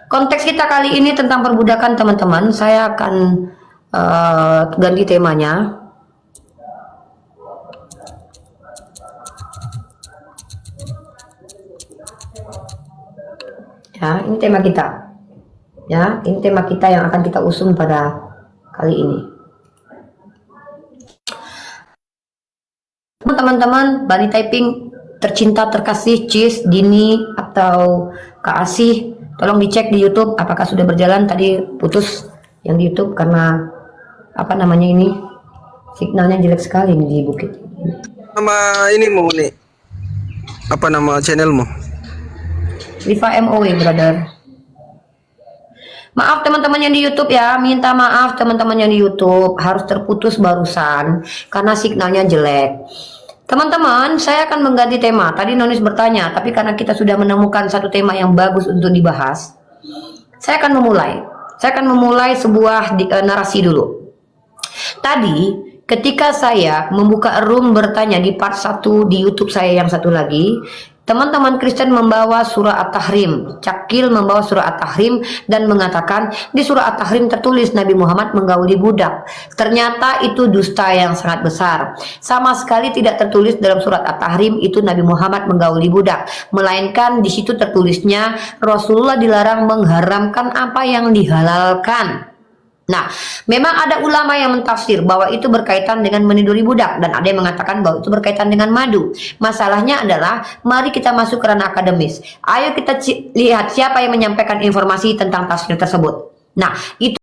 Konteks kita kali ini tentang perbudakan, teman-teman. Saya akan ganti temanya. Ya, ini tema kita. Ya, ini tema kita yang akan kita usung pada kali ini. Teman-teman, Bali Typing tercinta, terkasih, Cis, Dini, atau Kak Asih, tolong dicek di YouTube apakah sudah berjalan. Tadi putus yang di YouTube karena apa namanya ini, signalnya jelek sekali nih di bukit. Nama ini mau nih. Apa nama channelmu? Riva MOW, brother. Maaf teman-teman yang di YouTube ya, minta maaf teman-teman yang di YouTube, harus terputus barusan karena signalnya jelek. Teman-teman, saya akan mengganti tema. Tadi Nonis bertanya, tapi karena kita sudah menemukan satu tema yang bagus untuk dibahas, saya akan memulai. Saya akan memulai sebuah narasi dulu. Tadi ketika saya membuka room bertanya di part 1 di YouTube saya yang satu lagi, teman-teman Kristen membawa surah At-Tahrim, Cakil membawa surah At-Tahrim dan mengatakan di surah At-Tahrim tertulis Nabi Muhammad menggauli budak. Ternyata itu dusta yang sangat besar. Sama sekali tidak tertulis dalam surat At-Tahrim itu Nabi Muhammad menggauli budak, melainkan di situ tertulisnya Rasulullah dilarang mengharamkan apa yang dihalalkan. Nah, memang ada ulama yang mentafsir bahwa itu berkaitan dengan meniduri budak dan ada yang mengatakan bahwa itu berkaitan dengan madu. Masalahnya adalah mari kita masuk ke ranah akademis. Ayo kita lihat siapa yang menyampaikan informasi tentang tafsir tersebut. Nah, itu